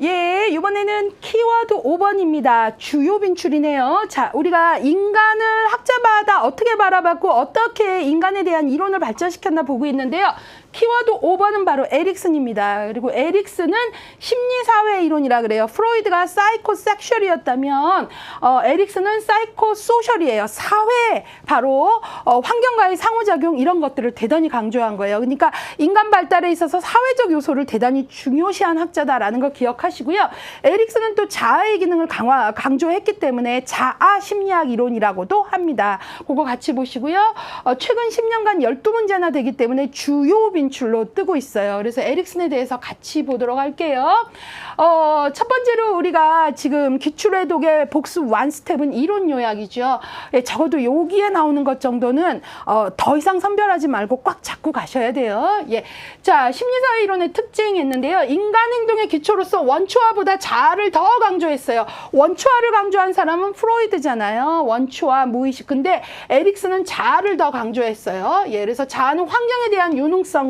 예, 이번에는 키워드 5번입니다. 주요 빈출이네요. 자, 우리가 인간을 학자마다 어떻게 바라봤고 어떻게 인간에 대한 이론을 발전시켰나 보고 있는데요. 키워드 5번은 바로 에릭슨입니다. 그리고 에릭슨은 심리사회 이론이라 그래요. 프로이드가 사이코섹슈얼이었다면 에릭슨은 사이코소셜이에요. 사회, 바로 환경과의 상호작용 이런 것들을 대단히 강조한 거예요. 그러니까 인간 발달에 있어서 사회적 요소를 대단히 중요시한 학자다라는 걸 기억하시고요. 에릭슨은 또 자아의 기능을 강조했기 때문에 자아 심리학 이론이라고도 합니다. 그거 같이 보시고요. 최근 10년간 12문제나 되기 때문에 주요 빈출로 뜨고 있어요. 그래서 에릭슨에 대해서 같이 보도록 할게요. 첫 번째로 우리가 지금 기출해독의 복습 완스텝은 이론 요약이죠. 예, 적어도 여기에 나오는 것 정도는 더 이상 선별하지 말고 꽉 잡고 가셔야 돼요. 예. 자, 심리사회 이론의 특징이 있는데요. 인간 행동의 기초로서 원초화보다 자아를 더 강조했어요. 원초화를 강조한 사람은 프로이드잖아요. 원초화, 무의식. 근데 에릭슨은 자아를 더 강조했어요. 예, 그래서 자아는 환경에 대한 유능성과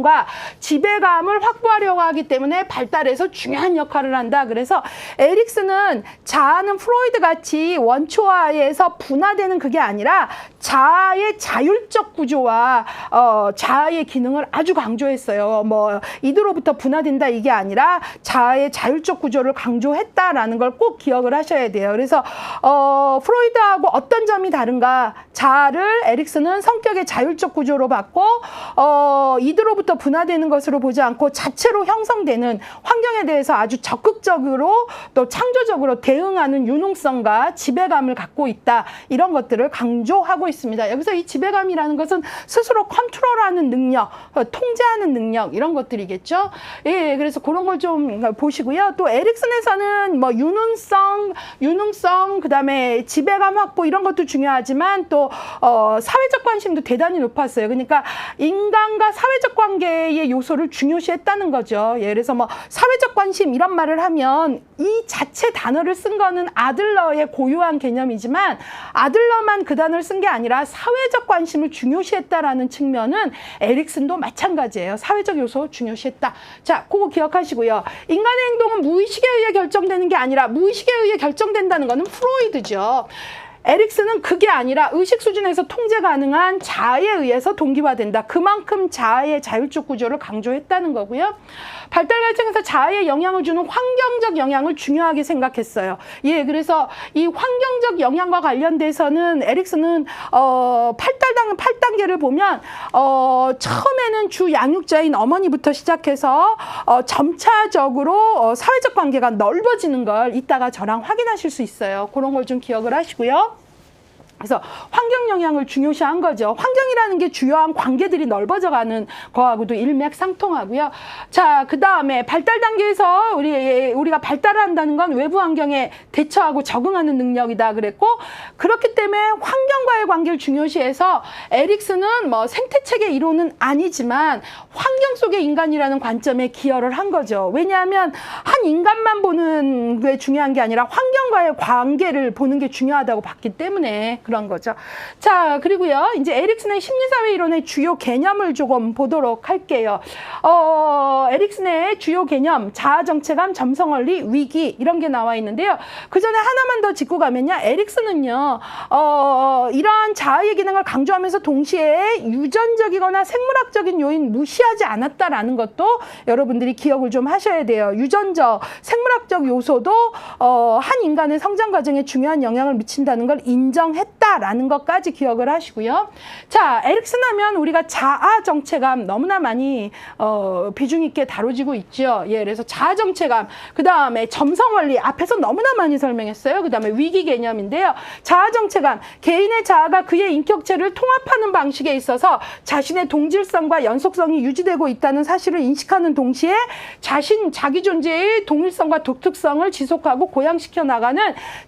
지배감을 확보하려고 하기 때문에 발달에서 중요한 역할을 한다. 그래서 에릭슨은 자아는 프로이드 같이 원초화에서 분화되는 그게 아니라 자아의 자율적 구조와 자아의 기능을 아주 강조했어요. 뭐 이들로부터 분화된다 이게 아니라 자아의 자율적 구조를 강조했다라는 걸 꼭 기억을 하셔야 돼요. 그래서 프로이드하고 어떤 점이 다른가? 자아를 에릭슨은 성격의 자율적 구조로 봤고 이들로부터 분화되는 것으로 보지 않고 자체로 형성되는 환경에 대해서 아주 적극적으로 또 창조적으로 대응하는 유능성과 지배감을 갖고 있다. 이런 것들을 강조하고 있습니다. 여기서 이 지배감이라는 것은 스스로 컨트롤하는 능력, 통제하는 능력 이런 것들이겠죠. 예, 그래서 그런 걸 좀 보시고요. 또 에릭슨에서는 뭐 유능성, 그다음에 지배감 확보 이런 것도 중요하지만 또 사회적 관심도 대단히 높았어요. 그러니까 인간과 사회적 관계의 요소를 중요시했다는 거죠. 예, 그래서 뭐 사회적 관심 이런 말을 하면 이 자체 단어를 쓴 거는 아들러의 고유한 개념이지만 아들러만 그 단어를 쓴 게 아니라 사회적 관심을 중요시했다라는 측면은 에릭슨도 마찬가지예요. 사회적 요소 중요시했다. 자, 그거 기억하시고요. 인간의 행동은 무의식에 의해 결정되는 게 아니라 무의식에 의해 결정된다는 거는 프로이드죠. 에릭슨은 그게 아니라 의식 수준에서 통제 가능한 자아에 의해서 동기화된다. 그만큼 자아의 자율적 구조를 강조했다는 거고요. 발달 과정에서 자아에 영향을 주는 환경적 영향을 중요하게 생각했어요. 예, 그래서 이 환경적 영향과 관련돼서는 에릭슨은 8단계를 보면 처음에는 주 양육자인 어머니부터 시작해서 점차적으로 사회적 관계가 넓어지는 걸 이따가 저랑 확인하실 수 있어요. 그런 걸 좀 기억을 하시고요. 그래서 환경 영향을 중요시한 거죠. 환경이라는 게 주요한 관계들이 넓어져가는 거하고도 일맥상통하고요. 자, 그 다음에 발달 단계에서 우리가 발달을 한다는 건 외부 환경에 대처하고 적응하는 능력이다 그랬고, 그렇기 때문에 환경과의 관계를 중요시해서 에릭슨은 뭐 생태체계 이론은 아니지만 환경 속의 인간이라는 관점에 기여를 한 거죠. 왜냐하면 한 인간만 보는 게 중요한 게 아니라 환경과의 관계를 보는 게 중요하다고 봤기 때문에 그런 거죠. 자, 그리고요. 이제 에릭슨의 심리사회 이론의 주요 개념을 조금 보도록 할게요. 에릭슨의 주요 개념, 자아정체감, 점성원리, 위기 이런 게 나와 있는데요. 그 전에 하나만 더 짚고 가면요. 에릭슨은요. 이러한 자아의 기능을 강조하면서 동시에 유전적이거나 생물학적인 요인 무시하지 않았다라는 것도 여러분들이 기억을 좀 하셔야 돼요. 유전적, 생물학적 요소도 한 인간의 성장 과정에 중요한 영향을 미친다는 걸 인정했다라는 것까지 기억을 하시고요. 자, 에릭슨 하면 우리가 자아 정체감 너무나 많이 비중 있게 다뤄지고 있죠. 예, 그래서 자아 정체감, 그 다음에 점성 원리 앞에서 너무나 많이 설명했어요. 그 다음에 위기 개념인데요. 자아 정체감, 개인의 자아가 그의 인격체를 통합하는 방식에 있어서 자신의 동질성과 연속성이 유지되고 있다는 사실을 인식하는 동시에 자기 존재의 동일성과 독특성을 지속하고 고양시켜 나가는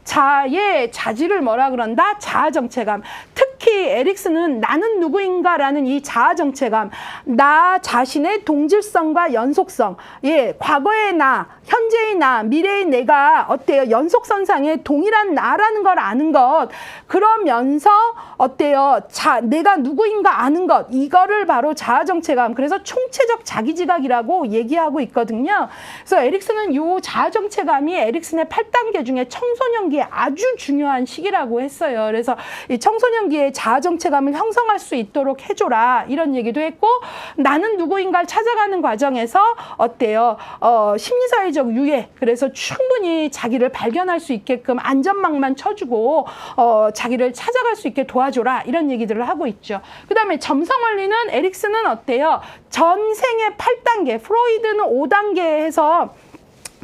자아의 자질을 뭐라 그런다? 자아 정체감. 특히 에릭슨은 나는 누구인가라는 이 자아 정체감, 나 자신의 동질성과 연속성, 예, 과거의 나, 현재의 나, 미래의 내가 어때요? 연속선상에 동일한 나라는 걸 아는 것, 그러면서 어때요? 내가 누구인가 아는 것, 이거를 바로 자아 정체감, 그래서 총체적 자기 지각이라고 얘기하고 있거든요. 그래서 에릭슨은 왜냐하면은 요 자아정체감이 에릭슨의 8단계 중에 청소년기에 아주 중요한 시기라고 했어요. 그래서 이 청소년기에 자아정체감을 형성할 수 있도록 해줘라 이런 얘기도 했고, 나는 누구인가를 찾아가는 과정에서 어때요? 심리사회적 유해, 그래서 충분히 자기를 발견할 수 있게끔 안전망만 쳐주고 자기를 찾아갈 수 있게 도와줘라 이런 얘기들을 하고 있죠. 그 다음에 점성원리는 에릭슨은 어때요? 전생의 8단계, 프로이드는 5단계 해서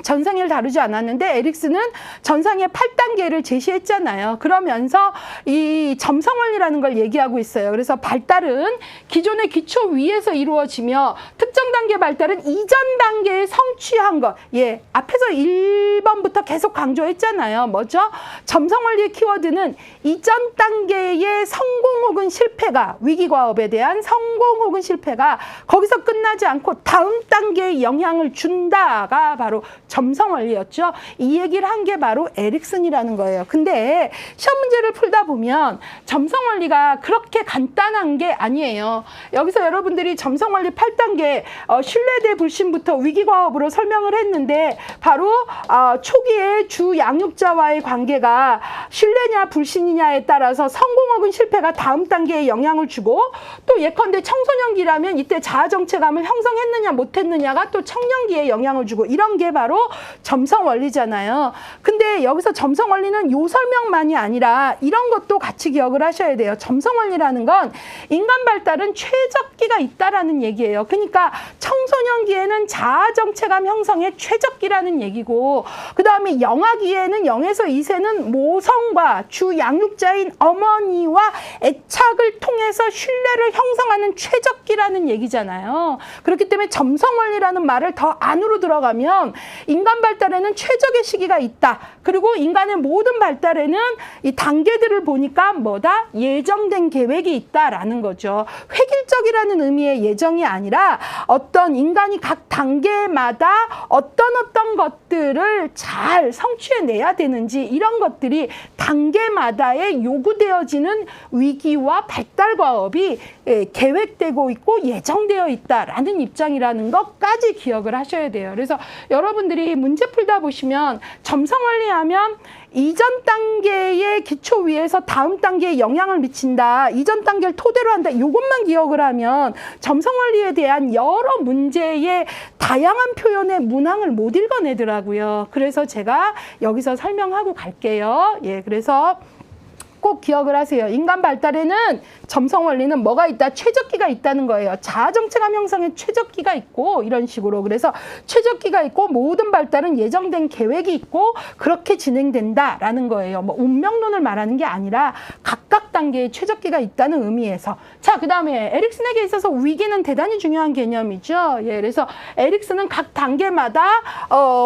전생을 다루지 않았는데 에릭슨은 전생의 8단계를 제시했잖아요. 그러면서 이 점성원리라는 걸 얘기하고 있어요. 그래서 발달은 기존의 기초 위에서 이루어지며 특정 단계 발달은 이전 단계에 성취한 것. 예, 앞에서 1번부터 계속 강조했잖아요. 뭐죠? 점성원리의 키워드는 이전 단계의 성공 혹은 실패가, 위기과업에 대한 성공 혹은 실패가 거기서 끝나지 않고 다음 단계에 영향을 준다가 바로 점성원리였죠. 이 얘기를 한 게 바로 에릭슨이라는 거예요. 근데 시험 문제를 풀다 보면 점성원리가 그렇게 간단한 게 아니에요. 여기서 여러분들이 점성원리 8단계 신뢰 대 불신부터 위기과업으로 설명을 했는데, 바로 초기에 주 양육자와의 관계가 신뢰냐 불신이냐에 따라서 성공 혹은 실패가 다음 단계에 영향을 주고, 또 예컨대 청소년기라면 이때 자아정체감을 형성했느냐 못했느냐가 또 청년기에 영향을 주고, 이런 게 바로 점성원리잖아요. 근데 여기서 점성원리는 요 설명만이 아니라 이런 것도 같이 기억을 하셔야 돼요. 점성원리라는 건 인간 발달은 최적기가 있다라는 얘기예요. 그러니까 청소년기에는 자아정체감 형성의 최적기라는 얘기고, 그 다음에 영아기에는 0에서 2세는 모성과 주 양육자인 어머니와 애착을 통해서 신뢰를 형성하는 최적기라는 얘기잖아요. 그렇기 때문에 점성원리라는 말을 더 안으로 들어가면 인간 발달에는 최적의 시기가 있다. 그리고 인간의 모든 발달에는 이 단계들을 보니까 뭐다? 예정된 계획이 있다라는 거죠. 획일적이라는 의미의 예정이 아니라 어떤 인간이 각 단계마다 어떤 것들을 잘 성취해내야 되는지, 이런 것들이 단계마다에 요구되어지는 위기와 발달 과업이 계획되고 있고 예정되어 있다라는 입장이라는 것까지 기억을 하셔야 돼요. 그래서 여러분들이 문제 풀다 보시면 점성원리 하면 이전 단계의 기초 위에서 다음 단계에 영향을 미친다, 이전 단계를 토대로 한다, 이것만 기억을 하면 점성원리에 대한 여러 문제의 다양한 표현의 문항을 못 읽어내더라고요. 그래서 제가 여기서 설명하고 갈게요. 예, 그래서 꼭 기억을 하세요. 인간 발달에는 점성원리는 뭐가 있다? 최적기가 있다는 거예요. 자아정체감 형성에 최적기가 있고, 이런 식으로. 그래서 최적기가 있고 모든 발달은 예정된 계획이 있고 그렇게 진행된다라는 거예요. 뭐 운명론을 말하는 게 아니라 각각 단계에 최적기가 있다는 의미에서. 자, 그 다음에 에릭슨에게 있어서 위기는 대단히 중요한 개념이죠. 예, 그래서 에릭슨은 각 단계마다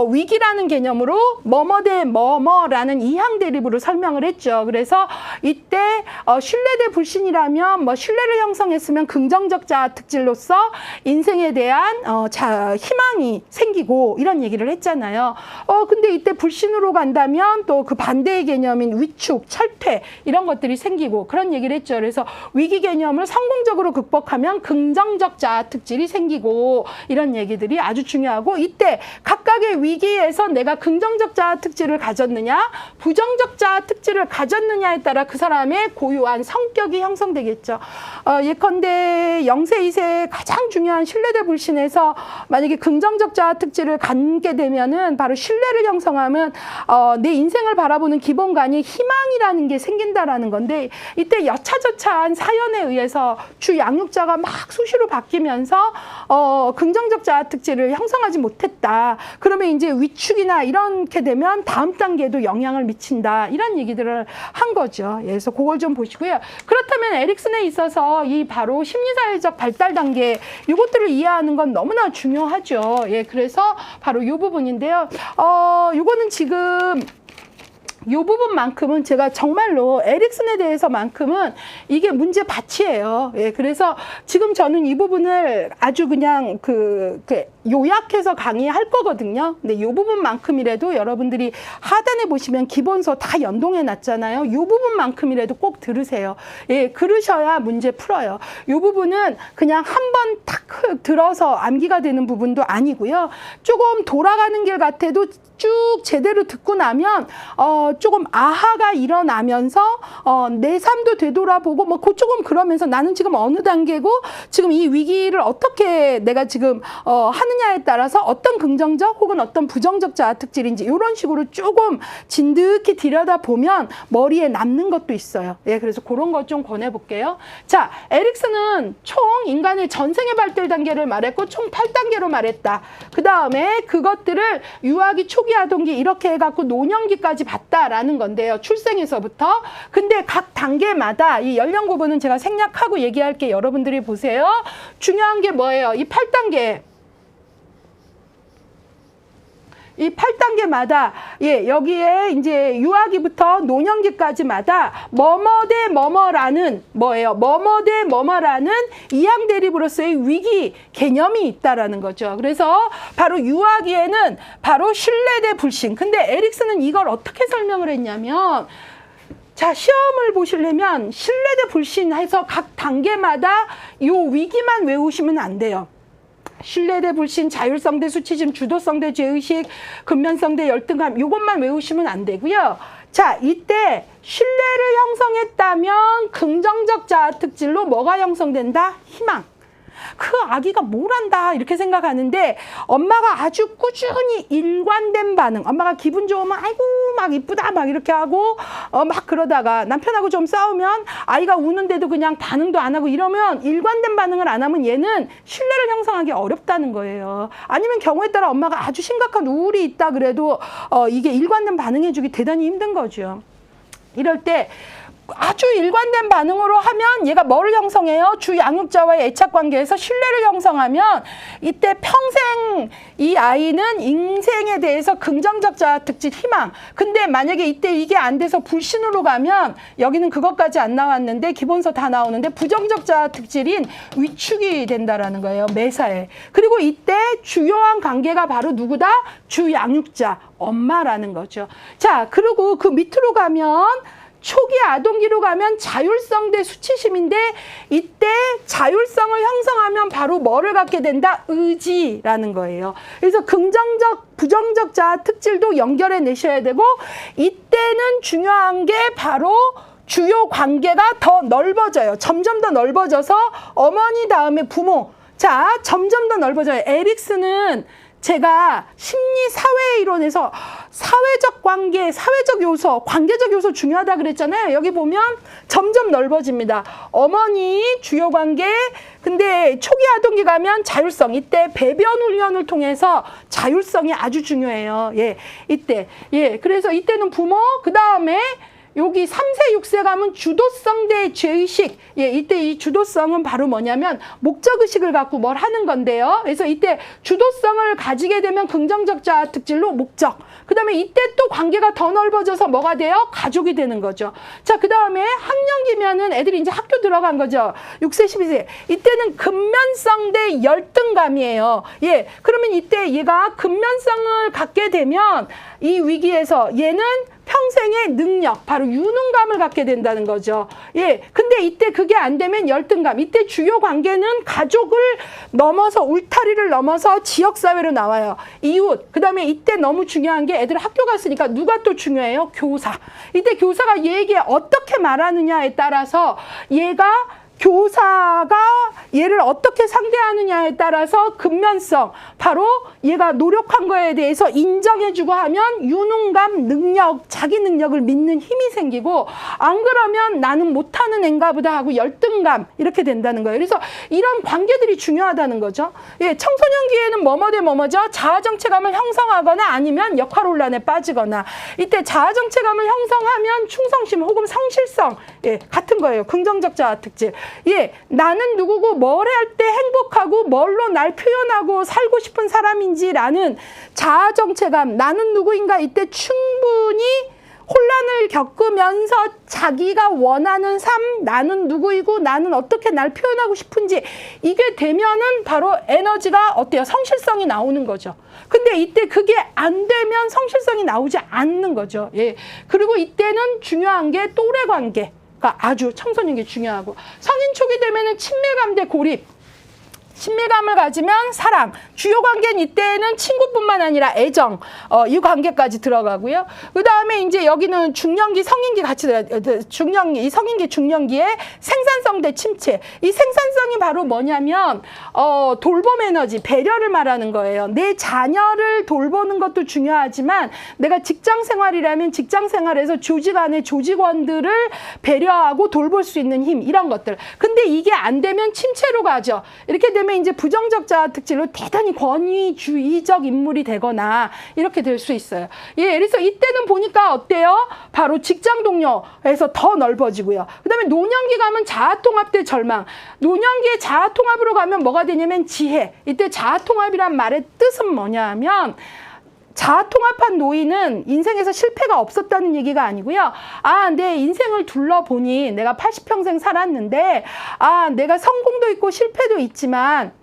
위기라는 개념으로 뭐뭐 대 뭐뭐라는 이항 대립으로 설명을 했죠. 그래서 이때 신뢰 대 불신이라면 뭐 신뢰를 형성했으면 긍정적 자아 특질로서 인생에 대한 희망이 생기고, 이런 얘기를 했잖아요. 근데 이때 불신으로 간다면 또 그 반대의 개념인 위축, 철퇴, 이런 것들이 생기고, 그런 얘기를 했죠. 그래서 위기 개념을 성공적으로 극복하면 긍정적 자아 특질이 생기고, 이런 얘기들이 아주 중요하고, 이때 각각의 위기에서 내가 긍정적 자아 특질을 가졌느냐 부정적 자아 특질을 가졌느냐에 따라 그 사람의 고유한 성격이 형성되겠죠. 예컨대 0세, 2세의 가장 중요한 신뢰 대 불신에서 만약에 긍정적 자아 특질을 갖게 되면은 바로 신뢰를 형성하면 내 인생을 바라보는 기본관이 희망이라는 게 생긴다라는 건데, 이때 여차저차한 사연에 의해서 주 양육자가 막 수시로 바뀌면서 긍정적 자아 특질을 형성하지 못했다. 그러면 이제 위축이나 이렇게 되면 다음 단계에도 영향을 미친다. 이런 얘기들을 한 거죠. 그래서 그걸 좀 보시고요. 그렇다면 에릭슨에 있어서 이 바로 심리사회적 발달 단계, 이것들을 이해하는 건 너무나 중요하죠. 예, 그래서 바로 이 부분인데요. 이거는 지금 이 부분만큼은 제가 정말로 에릭슨에 대해서만큼은 이게 문제 밭이에요. 예, 그래서 지금 저는 이 부분을 아주 그냥 요약해서 강의할 거거든요. 근데 이 부분만큼이라도 여러분들이 하단에 보시면 기본서 다 연동해 놨잖아요. 이 부분만큼이라도 꼭 들으세요. 예, 그러셔야 문제 풀어요. 이 부분은 그냥 한번 탁 들어서 암기가 되는 부분도 아니고요. 조금 돌아가는 길 같아도 쭉 제대로 듣고 나면 조금 아하가 일어나면서 내 삶도 되돌아보고 뭐 조금 그러면서 나는 지금 어느 단계고 지금 이 위기를 어떻게 내가 지금 하느냐에 따라서 어떤 긍정적 혹은 어떤 부정적 자아 특질인지 이런 식으로 조금 진득히 들여다보면 머리에 남는 것도 있어요. 예, 그래서 그런 것 좀 권해볼게요. 자, 에릭슨은 총 인간의 전생의 발달 단계를 말했고 총 8단계로 말했다. 그 다음에 그것들을 유아기, 초기 아동기 이렇게 해갖고 노년기까지 봤다라는 건데요. 출생에서부터. 근데 각 단계마다 이 연령 구분은 제가 생략하고 얘기할게. 여러분들이 보세요. 중요한 게 뭐예요? 이 8단계. 이 8단계마다 예, 여기에 이제 유아기부터 노년기까지마다 뭐뭐 대 뭐뭐라는 뭐예요? 뭐뭐 대 뭐뭐라는 이항 대립으로서의 위기 개념이 있다라는 거죠. 그래서 바로 유아기에는 바로 신뢰 대 불신. 근데 에릭슨은 이걸 어떻게 설명을 했냐면 자, 시험을 보시려면 신뢰 대 불신 해서 각 단계마다 요 위기만 외우시면 안 돼요. 신뢰 대 불신, 자율성 대 수치심, 주도성 대 죄의식, 근면성 대 열등감 이것만 외우시면 안 되고요. 자, 이때 신뢰를 형성했다면 긍정적 자아 특질로 뭐가 형성된다? 희망. 그 아기가 뭘 한다 이렇게 생각하는데 엄마가 아주 꾸준히 일관된 반응, 엄마가 기분 좋으면 아이고 막 이쁘다 막 이렇게 하고 막 그러다가 남편하고 좀 싸우면 아이가 우는데도 그냥 반응도 안 하고 이러면 일관된 반응을 안 하면 얘는 신뢰를 형성하기 어렵다는 거예요. 아니면 경우에 따라 엄마가 아주 심각한 우울이 있다 그래도 이게 일관된 반응해주기 대단히 힘든 거죠. 이럴 때 아주 일관된 반응으로 하면 얘가 뭐를 형성해요? 주 양육자와의 애착관계에서 신뢰를 형성하면 이때 평생 이 아이는 인생에 대해서 긍정적 자아 특질 희망. 근데 만약에 이때 이게 안 돼서 불신으로 가면 여기는 그것까지 안 나왔는데 기본서 다 나오는데 부정적 자아 특질인 위축이 된다라는 거예요. 매사에. 그리고 이때 주요한 관계가 바로 누구다? 주 양육자, 엄마라는 거죠. 자, 그리고 그 밑으로 가면 초기 아동기로 가면 자율성 대 수치심인데 이때 자율성을 형성하면 바로 뭐를 갖게 된다? 의지라는 거예요. 그래서 긍정적, 부정적 자아 특질도 연결해 내셔야 되고 이때는 중요한 게 바로 주요 관계가 더 넓어져요. 점점 더 넓어져서 어머니 다음에 부모. 자, 점점 더 넓어져요. 에릭슨은 제가 심리 사회 이론에서 사회적 관계, 사회적 요소, 관계적 요소 중요하다 그랬잖아요. 여기 보면 점점 넓어집니다. 어머니, 주요 관계, 근데 초기 아동기 가면 자율성. 이때 배변 훈련을 통해서 자율성이 아주 중요해요. 예, 이때. 예, 그래서 이때는 부모, 그 다음에 여기 3세, 6세 가면 주도성 대 죄의식. 예, 이때 이 주도성은 바로 뭐냐면 목적의식을 갖고 뭘 하는 건데요. 그래서 이때 주도성을 가지게 되면 긍정적 자아 특질로 목적. 그 다음에 이때 또 관계가 더 넓어져서 뭐가 돼요? 가족이 되는 거죠. 자, 그 다음에 학년기면은 애들이 이제 학교 들어간 거죠. 6세, 12세. 이때는 근면성 대 열등감이에요. 예, 그러면 이때 얘가 근면성을 갖게 되면 이 위기에서 얘는 평생의 능력, 바로 유능감을 갖게 된다는 거죠. 예, 근데 이때 그게 안 되면 열등감. 이때 주요 관계는 가족을 넘어서 울타리를 넘어서 지역사회로 나와요. 이웃. 그 다음에 이때 너무 중요한 게 애들 학교 갔으니까 누가 또 중요해요? 교사. 이때 교사가 얘에게 어떻게 말하느냐에 따라서 얘가 교사가 얘를 어떻게 상대하느냐에 따라서 근면성, 바로 얘가 노력한 거에 대해서 인정해주고 하면 유능감, 능력, 자기 능력을 믿는 힘이 생기고 안 그러면 나는 못하는 앤가 보다 하고 열등감 이렇게 된다는 거예요. 그래서 이런 관계들이 중요하다는 거죠. 예, 청소년기에는 뭐뭐 대 뭐뭐죠? 자아정체감을 형성하거나 아니면 역할혼란에 빠지거나 이때 자아정체감을 형성하면 충성심 혹은 성실성 예, 같은 거예요. 긍정적 자아 특질. 예, 나는 누구고 뭘 할 때 행복하고 뭘로 날 표현하고 살고 싶은 사람인지라는 자아정체감, 나는 누구인가 이때 충분히 혼란을 겪으면서 자기가 원하는 삶, 나는 누구이고 나는 어떻게 날 표현하고 싶은지 이게 되면은 바로 에너지가 어때요? 성실성이 나오는 거죠. 근데 이때 그게 안 되면 성실성이 나오지 않는 거죠. 예. 그리고 이때는 중요한 게 또래 관계가 아주 청소년기 중요하고, 성인 초기 되면은 친밀감 대 고립, 친밀감을 가지면 사랑, 주요 관계는 이때는 친구뿐만 아니라 애정, 이 관계까지 들어가고요. 그 다음에 이제 여기는 중년기, 성인기 같이 중년기, 성인기, 중년기에 생산성 대 침체. 이 생산성이 바로 뭐냐면 돌봄 에너지, 배려를 말하는 거예요. 내 자녀를 돌보는 것도 중요하지만 내가 직장 생활이라면 직장 생활에서 조직 안에 조직원들을 배려하고 돌볼 수 있는 힘, 이런 것들. 근데 이게 안 되면 침체로 가죠. 이렇게 되면 이제 부정적 자아 특질로 대단히 권위주의적 인물이 되거나 이렇게 될 수 있어요. 예, 그래서 이때는 보니까 어때요? 바로 직장 동료에서 더 넓어지고요. 그 다음에 노년기 가면 자아통합 대 절망. 노년기에 자아통합으로 가면 뭐가 되냐면 지혜. 이때 자아통합이란 말의 뜻은 뭐냐 하면, 자아통합한 노인은 인생에서 실패가 없었다는 얘기가 아니고요. 아, 내 인생을 둘러보니 내가 80평생 살았는데, 아, 내가 성공도 있고 실패도 있지만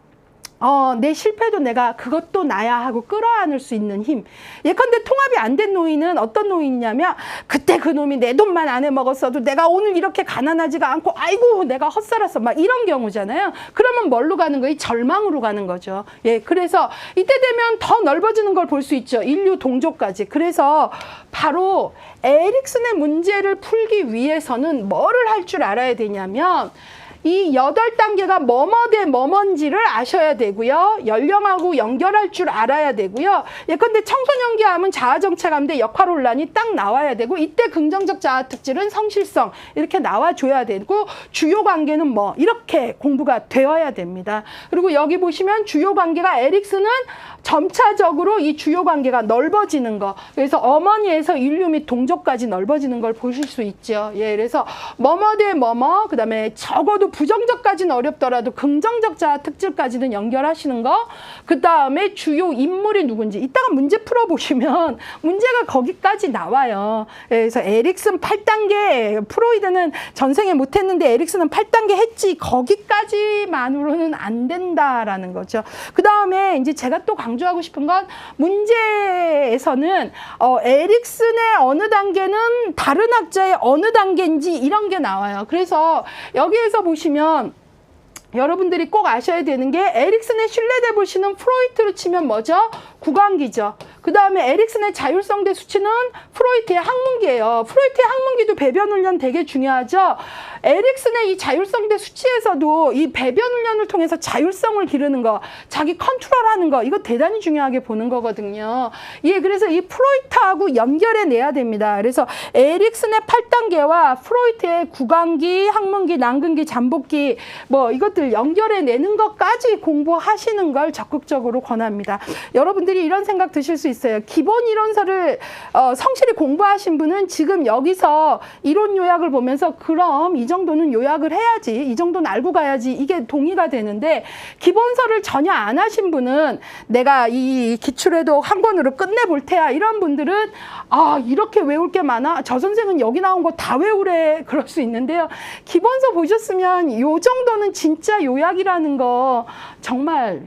내 실패도 내가 그것도 나야 하고 끌어안을 수 있는 힘. 예컨대 통합이 안 된 노인은 어떤 노인이냐면, 그때 그 놈이 내 돈만 안 해먹었어도 내가 오늘 이렇게 가난하지가 않고 아이고 내가 헛살았어, 막 이런 경우잖아요. 그러면 뭘로 가는 거예요? 절망으로 가는 거죠. 예, 그래서 이때 되면 더 넓어지는 걸 볼 수 있죠. 인류 동족까지. 그래서 바로 에릭슨의 문제를 풀기 위해서는 뭐를 할 줄 알아야 되냐면, 이 8단계가 뭐뭐 대 뭐뭔지를 아셔야 되고요. 연령하고 연결할 줄 알아야 되고요. 예컨대 청소년기 하면 자아정체감 대 역할혼란이 딱 나와야 되고, 이때 긍정적 자아 특질은 성실성, 이렇게 나와줘야 되고, 주요 관계는 뭐 이렇게 공부가 되어야 됩니다. 그리고 여기 보시면 주요 관계가, 에릭슨은 점차적으로 이 주요 관계가 넓어지는 거, 그래서 어머니에서 인류 및 동족까지 넓어지는 걸 보실 수 있죠. 예, 그래서 뭐뭐 대 뭐뭐, 그 다음에 적어도 부정적까지는 어렵더라도 긍정적 자아 특질까지는 연결하시는 거, 그 다음에 주요 인물이 누군지 이따가 문제 풀어보시면 문제가 거기까지 나와요. 그래서 에릭슨 8단계, 프로이드는 전생에 못했는데 에릭슨은 8단계 했지, 거기까지만으로는 안 된다라는 거죠. 그 다음에 이제 제가 또 강조하고 싶은 건, 문제에서는 에릭슨의 어느 단계는 다른 학자의 어느 단계인지 이런 게 나와요. 그래서 여기에서 보시면 여러분들이 꼭 아셔야 되는 게, 에릭슨의 신뢰대 불씨는 프로이트로 치면 뭐죠? 구강기죠. 그 다음에 에릭슨의 자율성 대 수치는 프로이트의 학문기예요. 프로이트의 학문기도 배변 훈련 되게 중요하죠. 에릭슨의 이 자율성 대 수치에서도 이 배변 훈련을 통해서 자율성을 기르는 거, 자기 컨트롤하는 거, 이거 대단히 중요하게 보는 거거든요. 예, 그래서 이 프로이트하고 연결해 내야 됩니다. 그래서 에릭슨의 8단계와 프로이트의 구강기, 학문기, 난근기, 잠복기, 뭐 이것들 연결해 내는 것까지 공부하시는 걸 적극적으로 권합니다. 여러분들이 이런 생각 드실 수 있어요. 기본 이론서를 성실히 공부하신 분은 지금 여기서 이론 요약을 보면서, 그럼 이 정도는 요약을 해야지, 이 정도는 알고 가야지, 이게 동의가 되는데, 기본서를 전혀 안 하신 분은 내가 이 기출에도 한 권으로 끝내볼 테야, 이런 분들은 아, 이렇게 외울 게 많아, 저 선생은 여기 나온 거 다 외우래, 그럴 수 있는데요. 기본서 보셨으면 요 정도는 진짜 요약이라는 거 정말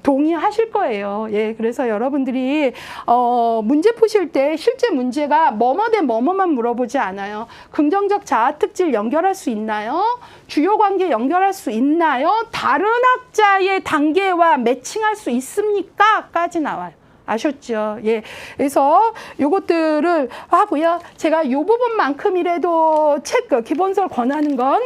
동의하실 거예요. 예, 그래서 여러분들이 문제 푸실 때 실제 문제가 뭐뭐 대 뭐뭐만 물어보지 않아요. 긍정적 자아 특질 연결할 수 있나요? 주요 관계 연결할 수 있나요? 다른 학자의 단계와 매칭할 수 있습니까? 까지 나와요. 아셨죠? 예. 그래서 요것들을 하고요. 제가 요 부분만큼이라도 기본서를 권하는 건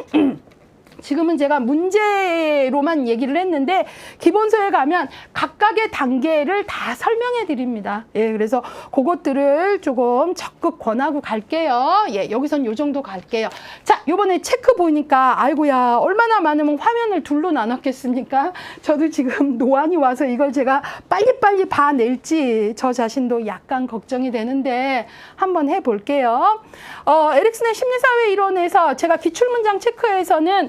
지금은 제가 문제로만 얘기를 했는데, 기본서에 가면 각각의 단계를 다 설명해 드립니다. 예, 그래서 그것들을 조금 적극 권하고 갈게요. 예, 여기선 요 정도 갈게요. 자, 요번에 체크 보니까 아이고야, 얼마나 많으면 화면을 둘로 나눴겠습니까? 저도 지금 노안이 와서 이걸 제가 빨리빨리 봐낼지 저 자신도 약간 걱정이 되는데 한번 해볼게요. 에릭슨의 심리사회 이론에서 제가 기출문장 체크에서는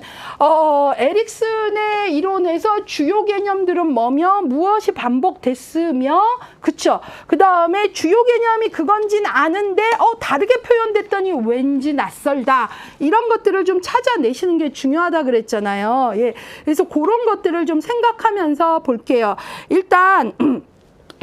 에릭슨의 이론에서 주요 개념들은 뭐며 무엇이 반복됐으며 그쵸? 그 다음에 주요 개념이 그건진 아는데 다르게 표현됐더니 왠지 낯설다. 이런 것들을 좀 찾아내시는 게 중요하다 그랬잖아요. 예. 그래서 그런 것들을 좀 생각하면서 볼게요. 일단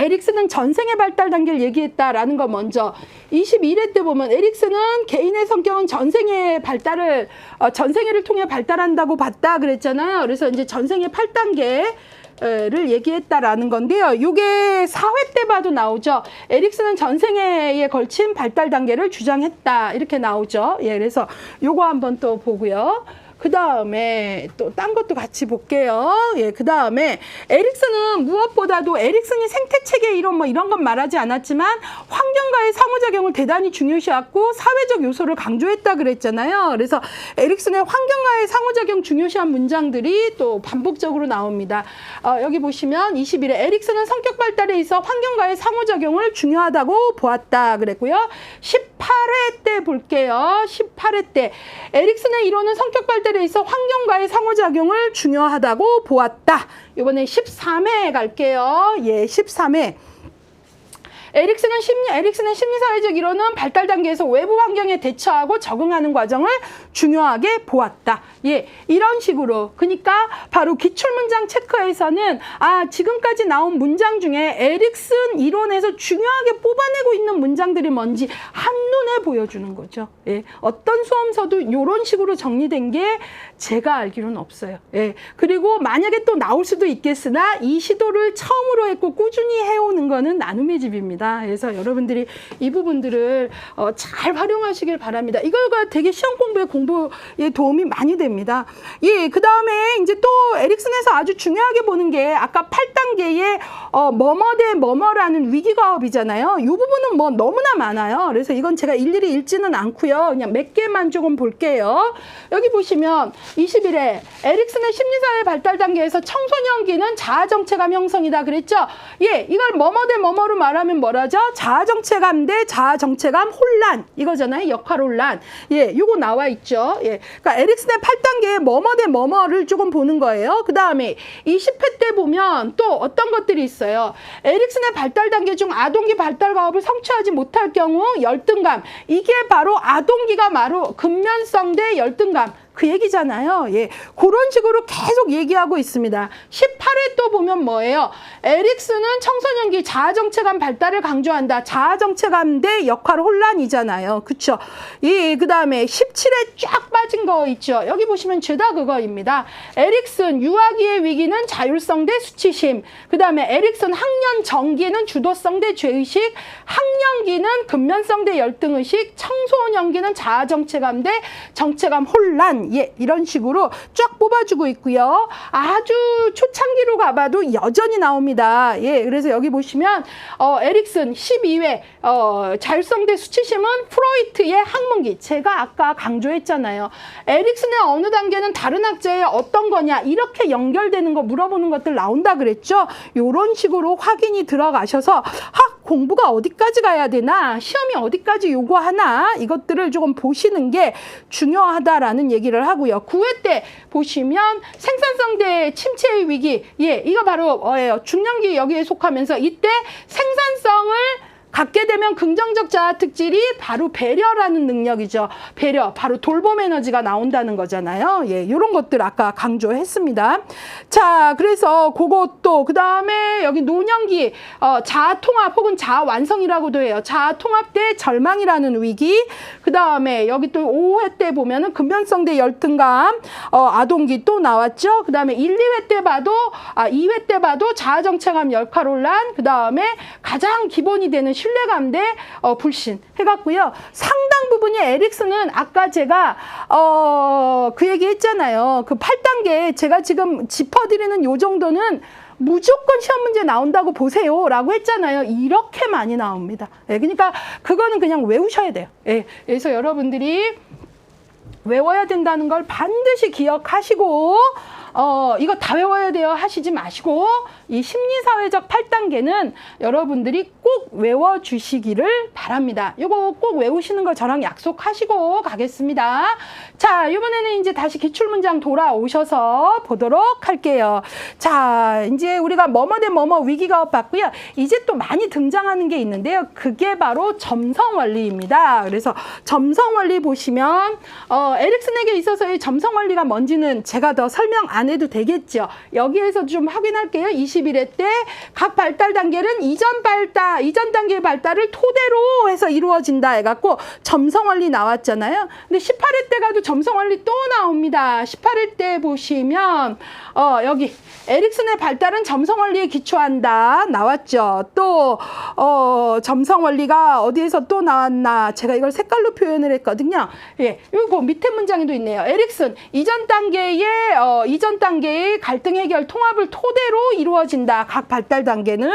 에릭슨은 전생의 발달 단계를 얘기했다라는 거 먼저 21회 때 보면 에릭슨은 개인의 성격은 전생의 발달을 전생애를 통해 발달한다고 봤다 그랬잖아요. 그래서 이제 전생의 8단계를 얘기했다라는 건데요. 이게 4회 때 봐도 나오죠. 에릭슨은 전생애에 걸친 발달 단계를 주장했다 이렇게 나오죠. 예, 그래서 요거 한번 또 보고요. 그 다음에 또 딴 것도 같이 볼게요. 예, 그 다음에 에릭슨은 무엇보다도 에릭슨이 생태체계 이론 뭐 이런 건 말하지 않았지만 환경과의 상호작용을 대단히 중요시했고 사회적 요소를 강조했다 그랬잖아요. 그래서 에릭슨의 환경과의 상호작용 중요시한 문장들이 또 반복적으로 나옵니다. 여기 보시면 21회 에릭슨은 성격 발달에 있어 환경과의 상호작용을 중요하다고 보았다 그랬고요. 18회 때 볼게요. 18회 때 에릭슨의 이론은 성격 발달에 있어 환경과의 상호작용을 중요하다고 보았다. 이번에 13회 갈게요. 예, 13회. 에릭슨의 심리사회적 이론은 발달 단계에서 외부 환경에 대처하고 적응하는 과정을 중요하게 보았다. 예, 이런 식으로. 그러니까 바로 기출문장 체크에서는 지금까지 나온 문장 중에 에릭슨 이론에서 중요하게 뽑아내고 있는 문장들이 뭔지 한눈에 보여주는 거죠. 예, 어떤 수험서도 이런 식으로 정리된 게 제가 알기로는 없어요. 예, 그리고 만약에 또 나올 수도 있겠으나 이 시도를 처음으로 했고 꾸준히 해오는 거는 나눔의 집입니다. 그래서 여러분들이 이 부분들을 잘 활용하시길 바랍니다. 이거가 되게 시험 공부에 도움이 많이 됩니다. 예, 그 다음에 이제 또 에릭슨에서 아주 중요하게 보는 게 아까 8단계의 뭐뭐 대 뭐뭐라는 위기과업이잖아요. 이 부분은 뭐 너무나 많아요. 그래서 이건 제가 일일이 읽지는 않고요. 그냥 몇 개만 조금 볼게요. 여기 보시면 21회 에릭슨의 심리사회 발달 단계에서 청소년기는 자아정체감 형성이다 그랬죠. 예, 이걸 뭐뭐 대 뭐뭐로 말하면 뭐라죠? 자아정체감 대 자아정체감 혼란 이거잖아요. 역할 혼란. 예, 요거 나와 있죠. 예, 그러니까 에릭슨의 8단계의 뭐뭐 대 뭐뭐를 조금 보는 거예요. 그 다음에 20회 때 보면 또 어떤 것들이 있어요. 에릭슨의 발달 단계 중 아동기 발달 과업을 성취하지 못할 경우 열등감. 이게 바로 아동기가 바로 근면성 대 열등감. 그 얘기잖아요. 예, 그런 식으로 계속 얘기하고 있습니다. 18회 또 보면 뭐예요? 에릭슨은 청소년기 자아정체감 발달을 강조한다. 자아정체감 대 역할 혼란이잖아요. 그쵸? 예, 그 다음에 17회 쫙 빠진 거 있죠. 여기 보시면 죄다 그거입니다. 에릭슨 유아기의 위기는 자율성 대 수치심. 그 다음에 에릭슨 학년 정기는 주도성 대 죄의식. 학년기는 근면성 대 열등의식. 청소년기는 자아정체감 대 정체감 혼란. 예, 이런 식으로 쫙 뽑아주고 있고요. 아주 초창기로 가봐도 여전히 나옵니다. 예, 그래서 여기 보시면 에릭슨 12회 자율성 대 수치심은 프로이트의 학문기. 제가 아까 강조했잖아요. 에릭슨의 어느 단계는 다른 학자의 어떤 거냐 이렇게 연결되는 거 물어보는 것들 나온다 그랬죠. 이런 식으로 확인이 들어가셔서 공부가 어디까지 가야 되나, 시험이 어디까지 요구하나 이것들을 조금 보시는 게 중요하다라는 얘기를 하고요. 9회 때 보시면 생산성 대 침체의 위기. 예, 이거 바로 뭐예요? 중년기 여기에 속하면서 이때 생산성을 갖게 되면 긍정적 자아 특질이 바로 배려라는 능력이죠. 배려, 바로 돌봄 에너지가 나온다는 거잖아요. 예, 이런 것들 아까 강조했습니다. 자, 그래서 그것도 그 다음에 여기 노년기 자아 통합 혹은 자아 완성이라고도 해요. 자아 통합 대 절망이라는 위기. 그 다음에 여기 또 5회 때 보면은 근면성 대 열등감, 아동기 또 나왔죠. 그 다음에 1, 2회 때 봐도 2회 때 봐도 자아 정체감, 역할 혼란. 그 다음에 가장 기본이 되는 신뢰감 대 불신 해갖고요. 상당 부분이 에릭슨은 아까 제가 그 얘기 했잖아요. 그 8단계 제가 지금 짚어드리는 요 정도는 무조건 시험 문제 나온다고 보세요 라고 했잖아요. 이렇게 많이 나옵니다. 예, 그러니까 그거는 그냥 외우셔야 돼요. 예, 그래서 여러분들이 외워야 된다는 걸 반드시 기억하시고 이거 다 외워야 돼요 하시지 마시고 이 심리사회적 8단계는 여러분들이 꼭 꼭 외워주시기를 바랍니다. 요거 꼭 외우시는 거 저랑 약속하시고 가겠습니다. 자, 이번에는 이제 다시 기출문장 돌아오셔서 보도록 할게요. 자, 이제 우리가 뭐뭐 대 뭐뭐 위기가업 봤고요. 이제 또 많이 등장하는 게 있는데요. 그게 바로 점성원리입니다. 그래서 점성원리 보시면 에릭슨에게 있어서의 점성원리가 뭔지는 제가 더 설명 안 해도 되겠죠. 여기에서 좀 확인할게요. 21회 때 각 발달 단계는 이전 단계의 발달을 토대로 해서 이루어진다 해갖고 점성원리 나왔잖아요. 근데 18회 때 가도 점성원리 또 나옵니다. 18회 때 보시면 여기 에릭슨의 발달은 점성원리에 기초한다 나왔죠. 또 점성원리가 어디에서 또 나왔나, 제가 이걸 색깔로 표현을 했거든요. 예, 이거 밑에 문장에도 있네요. 에릭슨 이전 단계의 갈등 해결 통합을 토대로 이루어진다. 각 발달 단계는.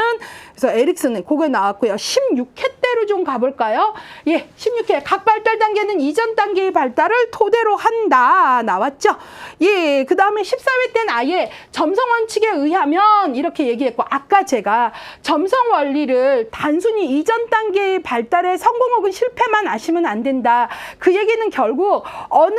그래서 에릭슨은 그게 나왔고요. 16회 때로 좀 가볼까요? 예, 16회 각 발달 단계는 이전 단계의 발달을 토대로 한다 나왔죠. 예, 그 다음에 14회 때는 아예 점성 원칙에 의하면 이렇게 얘기했고, 아까 제가 점성 원리를 단순히 이전 단계의 발달의 성공 혹은 실패만 아시면 안 된다. 그 얘기는 결국 어느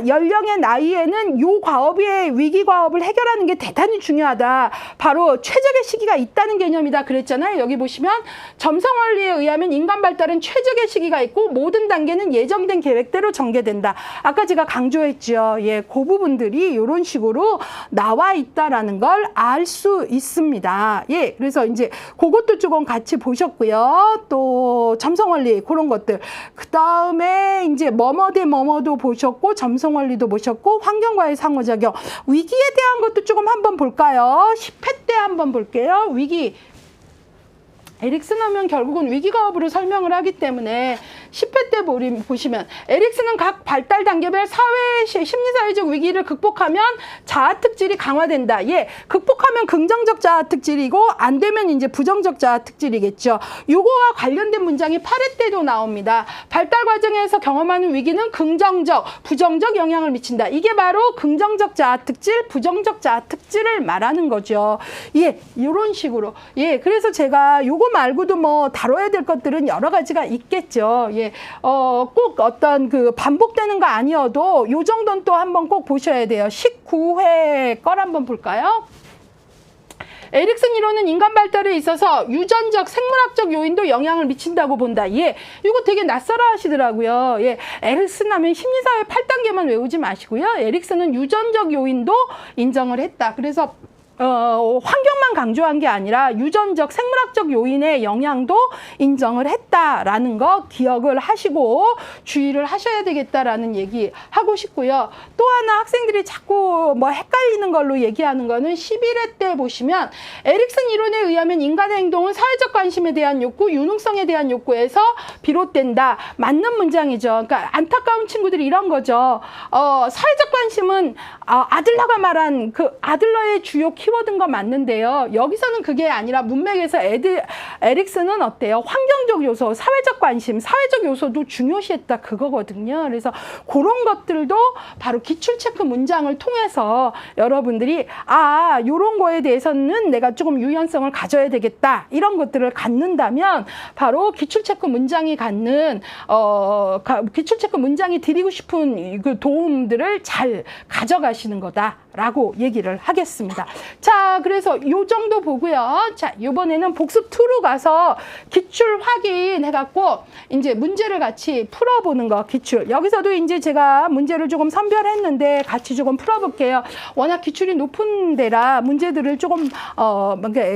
연령의 나이에는 요 과업의 위기 과업을 해결하는 게 대단히 중요하다. 바로 최적의 시기가 있다는 개념이다 그랬잖아요. 여기 보시면 점성 원리에 의하면 인간 발달은 최적의 시기가 있고 모든 단계는 예정된 계획대로 전개된다. 아까 제가 강조했죠. 예, 그 부분들이 이런 식으로 나와 있다라는 걸 알 수 있습니다. 예, 그래서 이제 그것도 조금 같이 보셨고요. 또 점성 원리 그런 것들. 그 다음에 이제 뭐뭐 대 뭐뭐도 보셨고, 점성 원리도 보셨고, 환경과의 상호작용, 위기에 대한 것도 조금 한번 볼까요? 10회 때 한번 볼게요. 위기. 에릭슨 하면 결국은 위기가업으로 설명을 하기 때문에 10회 때 보시면 에릭슨은 각 발달 단계별 심리사회적 위기를 극복하면 자아특질이 강화된다. 예, 극복하면 긍정적 자아특질이고 안 되면 이제 부정적 자아특질이겠죠. 요거와 관련된 문장이 8회 때도 나옵니다. 발달 과정에서 경험하는 위기는 긍정적, 부정적 영향을 미친다. 이게 바로 긍정적 자아특질, 부정적 자아특질을 말하는 거죠. 예, 이런 식으로. 예, 그래서 제가 요거 말고도 뭐 다뤄야 될 것들은 여러 가지가 있겠죠. 예, 꼭 어떤 그 반복되는 거 아니어도 요 정도는 또 한번 꼭 보셔야 돼요. 19회 걸 한번 볼까요? 에릭슨 이론은 인간 발달에 있어서 유전적, 생물학적 요인도 영향을 미친다고 본다. 예, 이거 되게 낯설어 하시더라고요. 예, 에릭슨 하면 심리사회 8단계만 외우지 마시고요. 에릭슨은 유전적 요인도 인정을 했다. 그래서 환경만 강조한 게 아니라 유전적, 생물학적 요인의 영향도 인정을 했다라는 거 기억을 하시고 주의를 하셔야 되겠다라는 얘기 하고 싶고요. 또 하나 학생들이 자꾸 뭐 헷갈리는 걸로 얘기하는 거는 11회 때 보시면 에릭슨 이론에 의하면 인간의 행동은 사회적 관심에 대한 욕구, 유능성에 대한 욕구에서 비롯된다. 맞는 문장이죠. 그러니까 안타까운 친구들이 이런 거죠. 사회적 관심은 아들러가 말한 그 아들러의 주요 키워드인 거 맞는데요. 여기서는 그게 아니라 문맥에서 에릭슨은 어때요? 환경적 요소, 사회적 관심, 사회적 요소도 중요시했다 그거거든요. 그래서 그런 것들도 바로 기출체크 문장을 통해서 여러분들이 요런 거에 대해서는 내가 조금 유연성을 가져야 되겠다. 이런 것들을 갖는다면 바로 기출체크 문장이 갖는 기출체크 문장이 드리고 싶은 그 도움들을 잘 가져가시는 거다라고 얘기를 하겠습니다. 자, 그래서 요 정도 보고요. 자, 이번에는 복습 2로 가서 기출 확인해갖고 이제 문제를 같이 풀어보는 거, 기출. 여기서도 이제 제가 문제를 조금 선별했는데 같이 조금 풀어볼게요. 워낙 기출이 높은 데라 문제들을 조금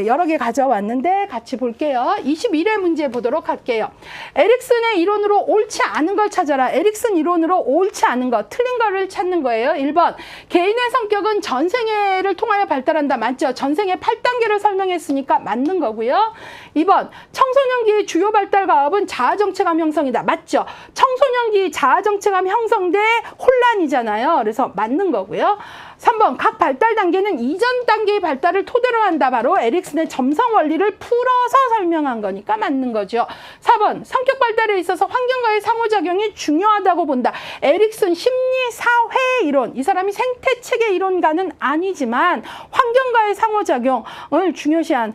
여러 개 가져왔는데 같이 볼게요. 21회 문제 보도록 할게요. 에릭슨의 이론으로 옳지 않은 걸 찾아라. 에릭슨 이론으로 옳지 않은 거, 틀린 거를 찾는 거예요. 1번, 개인의 성격은 전생애를 통하여 발달한다. 맞죠? 전생애 8단계를 설명했으니까 맞는 거고요. 2번, 청소년기의 주요 발달 과업은 자아정체감 형성이다. 맞죠? 청소년기 자아정체감 형성돼 혼란이잖아요. 그래서 맞는 거고요. 3번 각 발달 단계는 이전 단계의 발달을 토대로 한다. 바로 에릭슨의 점성 원리를 풀어서 설명한 거니까 맞는 거죠. 4번 성격 발달에 있어서 환경과의 상호작용이 중요하다고 본다. 에릭슨 심리 사회 이론, 이 사람이 생태체계 이론가는 아니지만 환경과의 상호작용을 중요시한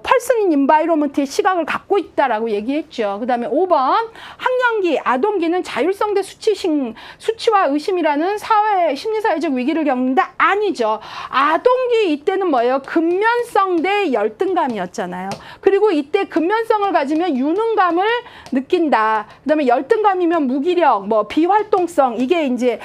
펄슨 인바이로먼트의 시각을 갖고 있다라고 얘기했죠. 그 다음에 5번 학령기, 아동기는 자율성 대 수치와 의심이라는 심리사회적 위기를 겪는다. 아니죠. 아동기 이때는 뭐예요? 근면성 대 열등감이었잖아요. 그리고 이때 근면성을 가지면 유능감을 느낀다. 그 다음에 열등감이면 무기력, 뭐 비활동성, 이게 이제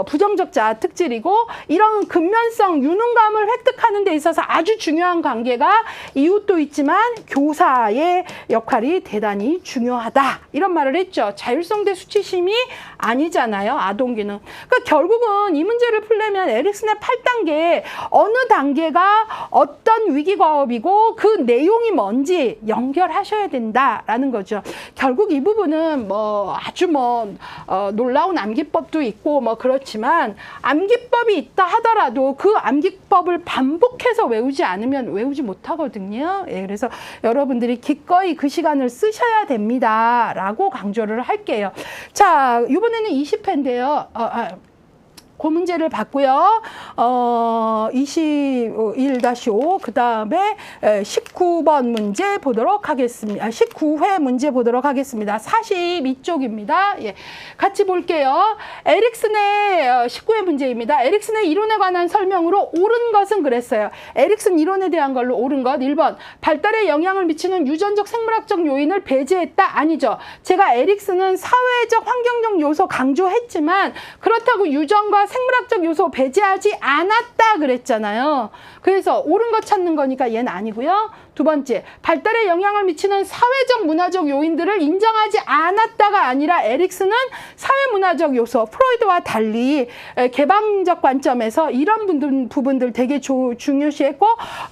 부정적 자아 특질이고, 이런 근면성, 유능감을 획득하는 데 있어서 아주 중요한 관계가 이웃도 있지만 교사의 역할이 대단히 중요하다. 이런 말을 했죠. 자율성 대 수치심이 아니잖아요. 아동기는. 그러니까 결국은 이 문제를 풀려면 에릭슨의 8단계 어느 단계가 어떤 위기과업이고 그 내용이 뭔지 연결하셔야 된다라는 거죠. 결국 이 부분은 뭐 아주 놀라운 암기법도 있고 뭐 그렇지만 암기법이 있다 하더라도 그 암기법을 반복해서 외우지 않으면 외우지 못하거든요. 예, 그래서 여러분들이 기꺼이 그 시간을 쓰셔야 됩니다. 라고 강조를 할게요. 자, 이번에는 20회인데요. 그 문제를 봤고요. 21-5 그 다음에 19번 문제 보도록 하겠습니다. 19회 문제 보도록 하겠습니다. 42쪽입니다. 예, 같이 볼게요. 에릭슨의 19회 문제입니다. 에릭슨의 이론에 관한 설명으로 옳은 것은 그랬어요. 에릭슨 이론에 대한 걸로 옳은 것 1번 발달에 영향을 미치는 유전적 생물학적 요인을 배제했다. 아니죠. 제가 에릭슨은 사회적 환경적 요소 강조했지만 그렇다고 유전과 생물학적 요소 배제하지 않았다 그랬잖아요. 그래서 옳은 것 찾는 거니까 얘는 아니고요. 두 번째, 발달에 영향을 미치는 사회적 문화적 요인들을 인정하지 않았다가 아니라 에릭슨은 사회문화적 요소, 프로이드와 달리 개방적 관점에서 이런 부분들 되게 중요시했고,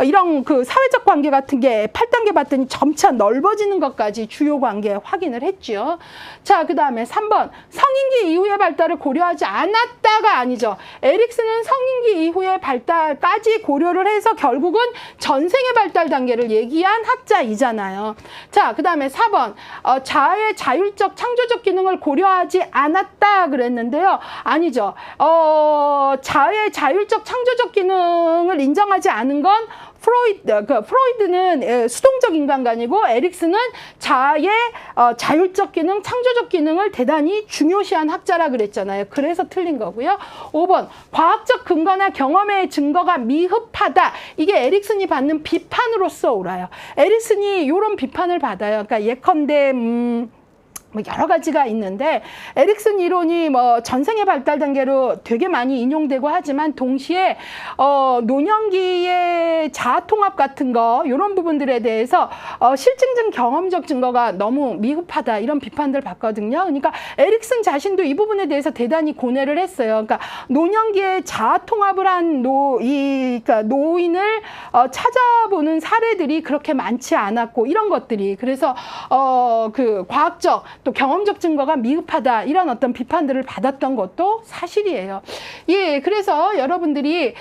이런 그 사회적 관계 같은 게 8단계 봤더니 점차 넓어지는 것까지 주요 관계 확인을 했죠. 자, 그 다음에 3번, 성인기 이후의 발달을 고려하지 않았다가 아니죠. 에릭슨은 성인기 이후의 발달까지 고려를 해서 결국은 전생의 발달 단계를 얘기한 학자이잖아요. 자, 그 다음에 4번 자아의 자율적 창조적 기능을 고려하지 않았다 그랬는데요. 아니죠. 자아의 자율적 창조적 기능을 인정하지 않은 건 프로이드는 수동적 인간관이고 에릭슨은 자아의 자율적 기능, 창조적 기능을 대단히 중요시한 학자라 그랬잖아요. 그래서 틀린 거고요. 5번 과학적 근거나 경험의 증거가 미흡하다. 이게 에릭슨이 받는 비판으로서 옳아요. 에릭슨이 이런 비판을 받아요. 그러니까 예컨대 뭐 여러 가지가 있는데 에릭슨 이론이 뭐 전생의 발달 단계로 되게 많이 인용되고 하지만 동시에 노년기의 자아 통합 같은 거 이런 부분들에 대해서 실증적 경험적 증거가 너무 미흡하다 이런 비판들 받거든요. 그러니까 에릭슨 자신도 이 부분에 대해서 대단히 고뇌를 했어요. 그러니까 노년기에 자아 통합을 한 그러니까 노인을 찾아보는 사례들이 그렇게 많지 않았고 이런 것들이 그래서 그 과학적 또 경험적 증거가 미흡하다 이런 어떤 비판들을 받았던 것도 사실이에요. 예, 그래서 여러분들이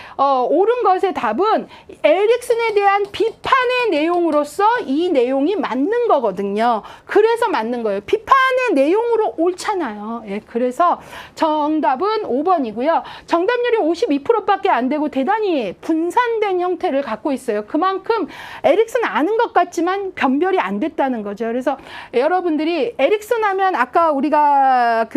옳은 것의 답은 에릭슨에 대한 비판의 내용으로서 이 내용이 맞는 거거든요. 그래서 맞는 거예요. 비판의 내용으로 옳잖아요. 예, 그래서 정답은 5번이고요. 정답률이 52%밖에 안 되고 대단히 분산된 형태를 갖고 있어요. 그만큼 에릭슨 아는 것 같지만 변별이 안 됐다는 거죠. 그래서 여러분들이 에릭슨 하면 아까 우리가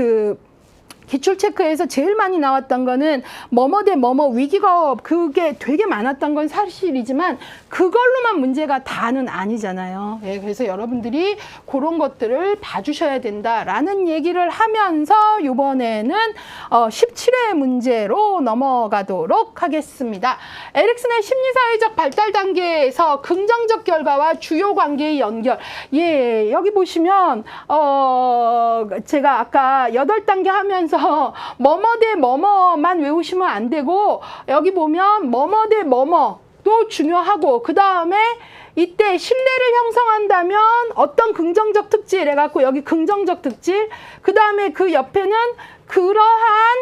기출 체크에서 제일 많이 나왔던 거는 뭐뭐 대 뭐뭐 위기가 그게 되게 많았던 건 사실이지만 그걸로만 문제가 다는 아니잖아요. 예, 그래서 여러분들이 그런 것들을 봐주셔야 된다라는 얘기를 하면서 이번에는 17회 문제로 넘어가도록 하겠습니다. 에릭슨의 심리사회적 발달 단계에서 긍정적 결과와 주요 관계의 연결. 예, 여기 보시면 제가 아까 8단계 하면서 뭐뭐 대 뭐뭐만 외우시면 안 되고 여기 보면 뭐뭐 대 뭐뭐도 중요하고 그 다음에 이때 신뢰를 형성하는 그런다면 어떤 긍정적 특질 해갖고 여기 긍정적 특질, 그 다음에 그 옆에는 그러한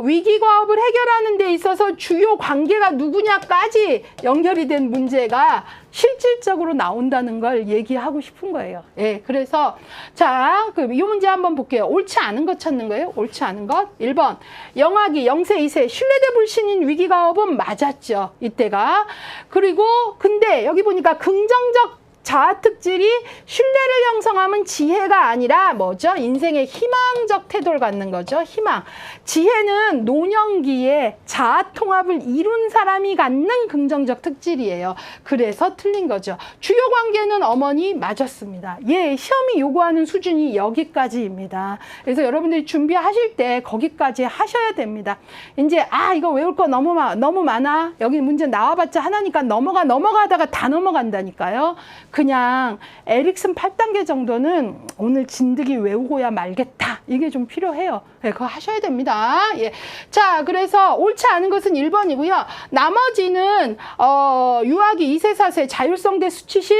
위기과업을 해결하는 데 있어서 주요 관계가 누구냐까지 연결이 된 문제가 실질적으로 나온다는 걸 얘기하고 싶은 거예요. 예, 그래서 자, 이 문제 한번 볼게요. 옳지 않은 것 찾는 거예요. 옳지 않은 것. 1번 영아기 0세 2세 신뢰대 불신인 위기과업은 맞았죠. 이때가. 그리고 근데 여기 보니까 긍정적 자아 특질이 신뢰를 형성하면 지혜가 아니라 뭐죠? 인생의 희망적 태도를 갖는 거죠. 희망. 지혜는 노년기에 자아 통합을 이룬 사람이 갖는 긍정적 특질이에요. 그래서 틀린 거죠. 주요 관계는 어머니 맞았습니다. 예, 시험이 요구하는 수준이 여기까지입니다. 그래서 여러분들이 준비하실 때 거기까지 하셔야 됩니다. 이제 이거 외울 거 너무 많아. 여기 문제 나와봤자 하나니까 넘어가다가 다 넘어간다니까요. 그냥 에릭슨 8단계 정도는 오늘 진득이 외우고야 말겠다. 이게 좀 필요해요. 네, 그거 하셔야 됩니다. 예. 자, 그래서 옳지 않은 것은 1번이고요. 나머지는 유아기 2세 4세 자율성 대 수치심,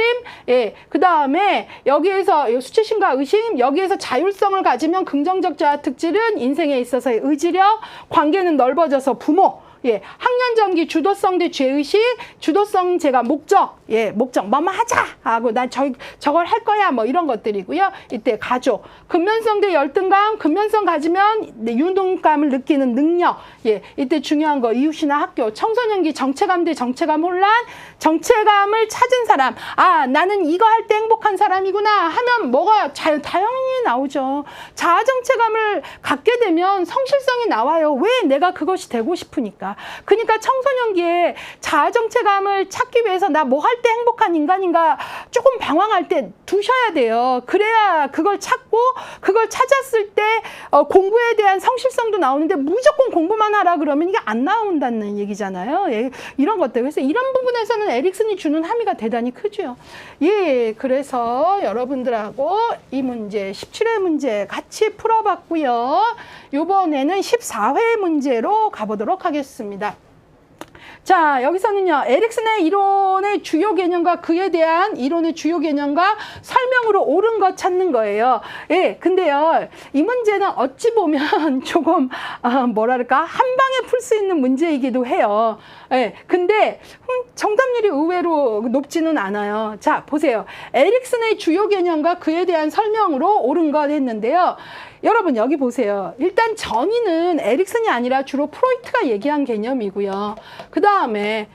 예. 그 다음에 여기에서 수치심과 의심, 여기에서 자율성을 가지면 긍정적 자아 특질은 인생에 있어서의 의지력, 관계는 넓어져서 부모, 예, 학년전기 주도성 대 죄의식, 주도성 제가 목적, 예, 목적 뭐뭐 하자 하고 난 저걸 할 거야 뭐 이런 것들이고요. 이때 가족, 근면성 대 열등감, 근면성 가지면 유동감을 느끼는 능력, 예, 이때 중요한 거 이웃이나 학교, 청소년기 정체감 대 정체감 혼란, 정체감을 찾은 사람, 나는 이거 할 때 행복한 사람이구나 하면 뭐가 다양히 나오죠. 자아 정체감을 갖게 되면 성실성이 나와요. 왜? 내가 그것이 되고 싶으니까. 그러니까 청소년기에 자아 정체감을 찾기 위해서 나 뭐 할 때 행복한 인간인가 조금 방황할 때 두셔야 돼요. 그래야 그걸 찾고 그걸 찾았을 때 공부에 대한 성실성도 나오는데 무조건 공부만 하라 그러면 이게 안 나온다는 얘기잖아요. 예, 이런 것들. 그래서 이런 부분에서는 에릭슨이 주는 함의가 대단히 크죠. 예, 그래서 여러분들하고 이 문제 17회 문제 같이 풀어봤고요. 이번에는 14회 문제로 가보도록 하겠습니다. 자, 여기서는요, 에릭슨의 이론의 주요 개념과 그에 대한 이론의 주요 개념과 설명으로 옳은 것 찾는 거예요. 예, 근데요, 이 문제는 어찌 보면 조금, 뭐랄까, 한 방에 풀 수 있는 문제이기도 해요. 예, 근데 정답률이 의외로 높지는 않아요. 자, 보세요. 에릭슨의 주요 개념과 그에 대한 설명으로 옳은 것 했는데요. 여러분 여기 보세요. 일단 전이는 에릭슨이 아니라 주로 프로이트가 얘기한 개념이고요. 그 다음에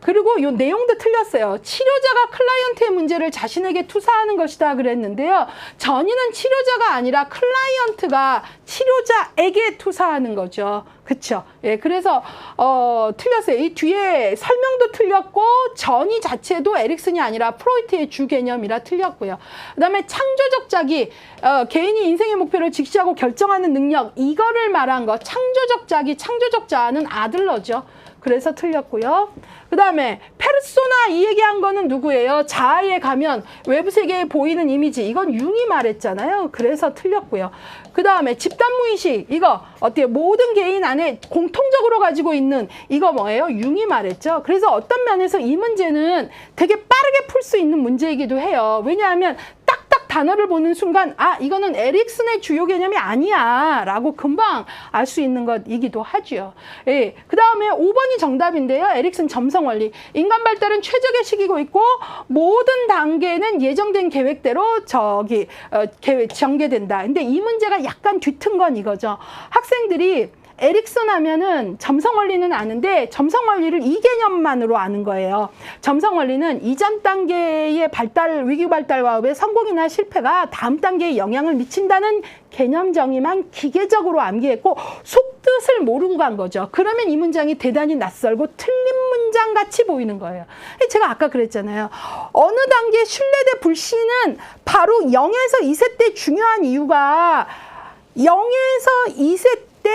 그리고 요 내용도 틀렸어요. 치료자가 클라이언트의 문제를 자신에게 투사하는 것이다 그랬는데요. 전이는 치료자가 아니라 클라이언트가 치료자에게 투사하는 거죠. 그쵸? 예, 그래서 틀렸어요. 이 뒤에 설명도 틀렸고 전이 자체도 에릭슨이 아니라 프로이트의 주 개념이라 틀렸고요. 그 다음에 창조적 자기, 개인이 인생의 목표를 직시하고 결정하는 능력, 이거를 말한 거. 창조적 자기, 창조적 자아는 아들러죠. 그래서 틀렸고요. 그 다음에 페르소나 이 얘기한 거는 누구예요? 자아에 가면 외부 세계에 보이는 이미지, 이건 융이 말했잖아요. 그래서 틀렸고요. 그 다음에 집단무의식, 이거 어때요? 모든 개인 안에 공통적으로 가지고 있는 이거 뭐예요? 융이 말했죠. 그래서 어떤 면에서 이 문제는 되게 빠르게 풀 수 있는 문제이기도 해요. 왜냐하면 딱딱 단어를 보는 순간 이거는 에릭슨의 주요 개념이 아니야 라고 금방 알 수 있는 것이기도 하죠. 예. 그 다음에 5번이 정답인데요. 에릭슨 점성원리. 인간 발달은 최적의 시기고 있고 모든 단계는 예정된 계획대로 전개된다. 근데 이 문제가 약간 뒤튼 건 이거죠. 학생들이 에릭슨 하면은 점성원리는 아는데 점성원리를 이 개념만으로 아는 거예요. 점성원리는 이전 단계의 위기 발달 과업의 성공이나 실패가 다음 단계에 영향을 미친다는 개념 정의만 기계적으로 암기했고 속뜻을 모르고 간 거죠. 그러면 이 문장이 대단히 낯설고 틀린 문장 같이 보이는 거예요. 제가 아까 그랬잖아요. 어느 단계 신뢰대 불신은 바로 0에서 2세 때 중요한 이유가 0에서 2세 때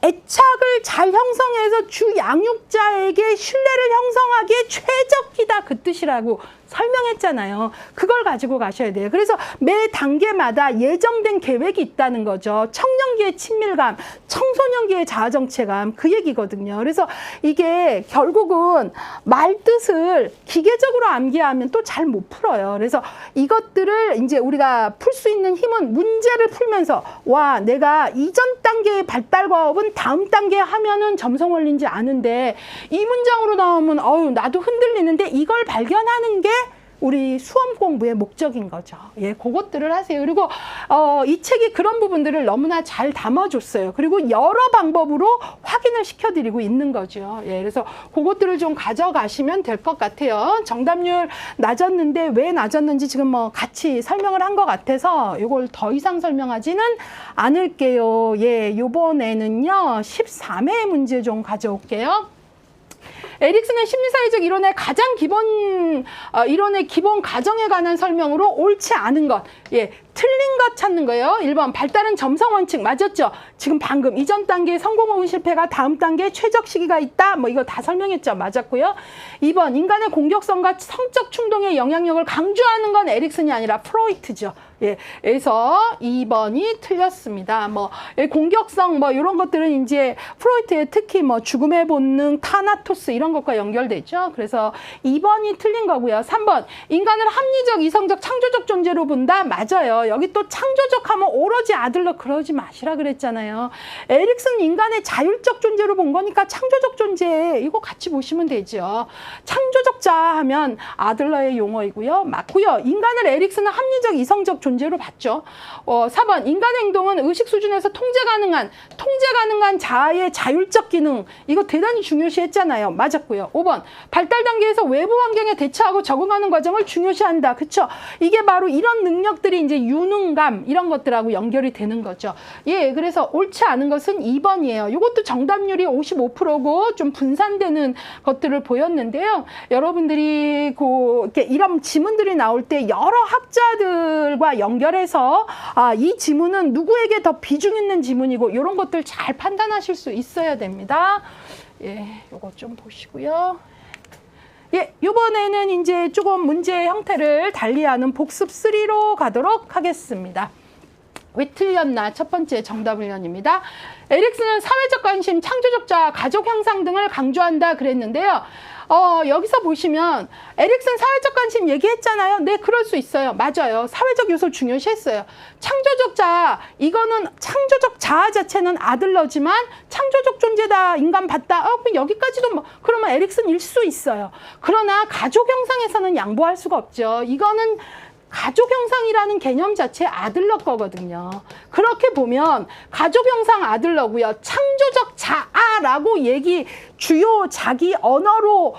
애착을 잘 형성해서 주 양육자에게 신뢰를 형성하기에 최적이다 그 뜻이라고 설명했잖아요. 그걸 가지고 가셔야 돼요. 그래서 매 단계마다 예정된 계획이 있다는 거죠. 청년기의 친밀감, 청소년기의 자아정체감, 그 얘기거든요. 그래서 이게 결국은 말뜻을 기계적으로 암기하면 또 잘 못 풀어요. 그래서 이것들을 이제 우리가 풀 수 있는 힘은 문제를 풀면서, 와, 내가 이전 단계의 발달 과업은 다음 단계에 하면은 점성 원리인지 아는데 이 문장으로 나오면 어우, 나도 흔들리는데, 이걸 발견하는 게 우리 수험 공부의 목적인 거죠. 예, 그것들을 하세요. 그리고 이 책이 그런 부분들을 너무나 잘 담아줬어요. 그리고 여러 방법으로 확인을 시켜드리고 있는 거죠. 예, 그래서 그것들을 좀 가져가시면 될 것 같아요. 정답률 낮았는데 왜 낮았는지 지금 뭐 같이 설명을 한 것 같아서 이걸 더 이상 설명하지는 않을게요. 예, 요번에는요 13회 문제 좀 가져올게요. 에릭슨의 심리사회적 이론의 가장 기본 이론의 기본 가정에 관한 설명으로 옳지 않은 것, 예, 틀린 것 찾는 거예요. 1번 발달은 점성 원칙 맞았죠? 지금 방금 이전 단계의 성공 혹은 실패가 다음 단계에 최적 시기가 있다. 뭐 이거 다 설명했죠? 맞았고요. 2번 인간의 공격성과 성적 충동의 영향력을 강조하는 건 에릭슨이 아니라 프로이트죠. 예, 그래서 2번이 틀렸습니다. 뭐 공격성 뭐 이런 것들은 이제 프로이트의 특히 뭐 죽음의 본능, 타나토스 이런 것과 연결되죠. 그래서 2번이 틀린 거고요. 3번 인간을 합리적, 이성적, 창조적 존재로 본다. 맞아요. 여기 또 창조적 하면 오로지 아들러 그러지 마시라 그랬잖아요. 에릭슨 인간의 자율적 존재로 본 거니까 창조적 존재 이거 같이 보시면 되죠. 창조적 자아 하면 아들러의 용어이고요. 맞고요. 인간을 에릭슨은 합리적, 이성적 존재로 봤죠. 4번 인간의 행동은 의식 수준에서 통제 가능한 자아의 자율적 기능 이거 대단히 중요시했잖아요. 맞았고요. 5번 발달 단계에서 외부 환경에 대처하고 적응하는 과정을 중요시한다. 그쵸? 이게 바로 이런 능력들이 이제 유능감 이런 것들하고 연결이 되는 거죠. 예, 그래서 옳지 않은 것은 2번이에요. 이것도 정답률이 55%고 좀 분산되는 것들을 보였는데요. 여러분들이 이렇게 이런 지문들이 나올 때 여러 학자들과 연결해서 이 지문은 누구에게 더 비중 있는 지문이고 이런 것들 잘 판단하실 수 있어야 됩니다. 예, 요거 좀 보시고요. 예, 이번에는 이제 조금 문제의 형태를 달리하는 복습 3로 가도록 하겠습니다. 왜 틀렸나? 첫 번째 정답을연입니다. 에릭슨은 사회적 관심, 창조적 자아, 가족 형상 등을 강조한다 그랬는데요. 여기서 보시면 에릭슨 사회적 관심 얘기했잖아요. 네, 그럴 수 있어요. 맞아요. 사회적 요소 중요시했어요. 창조적 자아, 이거는 창조적 자아 자체는 아들러지만 창조적 존재다, 인간 봤다. 그럼 여기까지도 뭐 그러면 에릭슨일 수 있어요. 그러나 가족 형상에서는 양보할 수가 없죠. 이거는 가족 형상이라는 개념 자체 아들러 거거든요. 그렇게 보면 가족 형상 아들러고요. 창조적 자아라고 주요 자기 언어로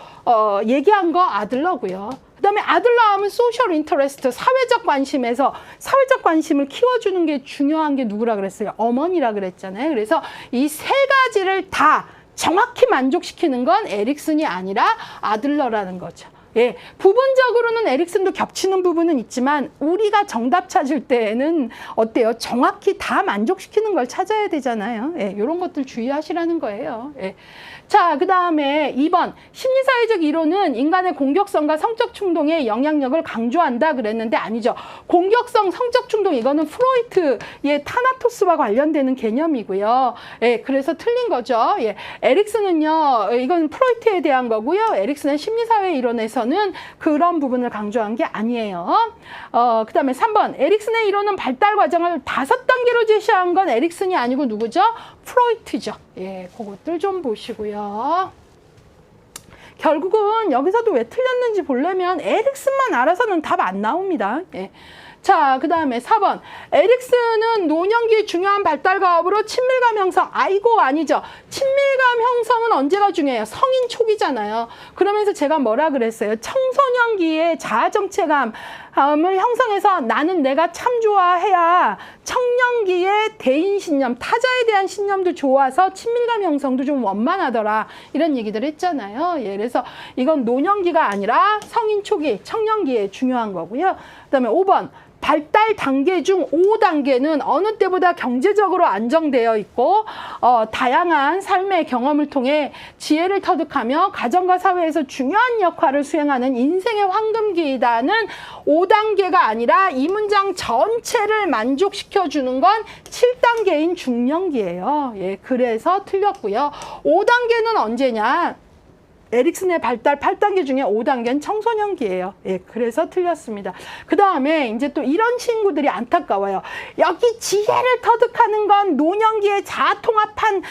얘기한 거 아들러고요. 그 다음에 아들러 하면 소셜 인터레스트, 사회적 관심에서 사회적 관심을 키워주는 게 중요한 게 누구라 그랬어요? 어머니라 그랬잖아요. 그래서 이 세 가지를 다 정확히 만족시키는 건 에릭슨이 아니라 아들러라는 거죠. 예, 부분적으로는 에릭슨도 겹치는 부분은 있지만 우리가 정답 찾을 때에는 어때요? 정확히 다 만족시키는 걸 찾아야 되잖아요. 예, 이런 것들 주의하시라는 거예요. 예. 자, 그 다음에 2번 심리사회적 이론은 인간의 공격성과 성적 충동의 영향력을 강조한다 그랬는데 아니죠. 공격성, 성적 충동 이거는 프로이트의 타나토스와 관련되는 개념이고요. 예, 그래서 틀린 거죠. 예, 에릭슨은요, 이건 프로이트에 대한 거고요. 에릭슨은 심리사회 이론에서는 그런 부분을 강조한 게 아니에요. 그 다음에 3번 에릭슨의 이론은 발달 과정을 5단계로 제시한 건 에릭슨이 아니고 누구죠? 프로이트죠. 예, 그것들 좀 보시고요. 결국은 여기서도 왜 틀렸는지 보려면 에릭슨만 알아서는 답 안 나옵니다. 예. 자, 그 다음에 4번 에릭슨은 노년기의 중요한 발달 과업으로 친밀감 형성. 아이고 아니죠. 친밀감 형성은 언제가 중요해요? 성인 초기잖아요. 그러면서 제가 뭐라 그랬어요? 청소년기의 자아정체감을 형성해서 나는 내가 참 좋아해야 청년기의 대인신념, 타자에 대한 신념도 좋아서 친밀감 형성도 좀 원만하더라. 이런 얘기들 했잖아요. 예, 그래서 이건 노년기가 아니라 성인 초기, 청년기에 중요한 거고요. 그 다음에 5번 발달 단계 중 5단계는 어느 때보다 경제적으로 안정되어 있고 다양한 삶의 경험을 통해 지혜를 터득하며 가정과 사회에서 중요한 역할을 수행하는 인생의 황금기이다는 5단계가 아니라 이 문장 전체를 만족시켜주는 건 7단계인 중년기예요. 예, 그래서 틀렸고요. 5단계는 언제냐? 에릭슨의 발달 8단계 중에 5단계는 청소년기예요. 예, 그래서 틀렸습니다. 그 다음에 이제 또 이런 친구들이 안타까워요. 여기 지혜를 터득하는 건 노년기에 자아통합한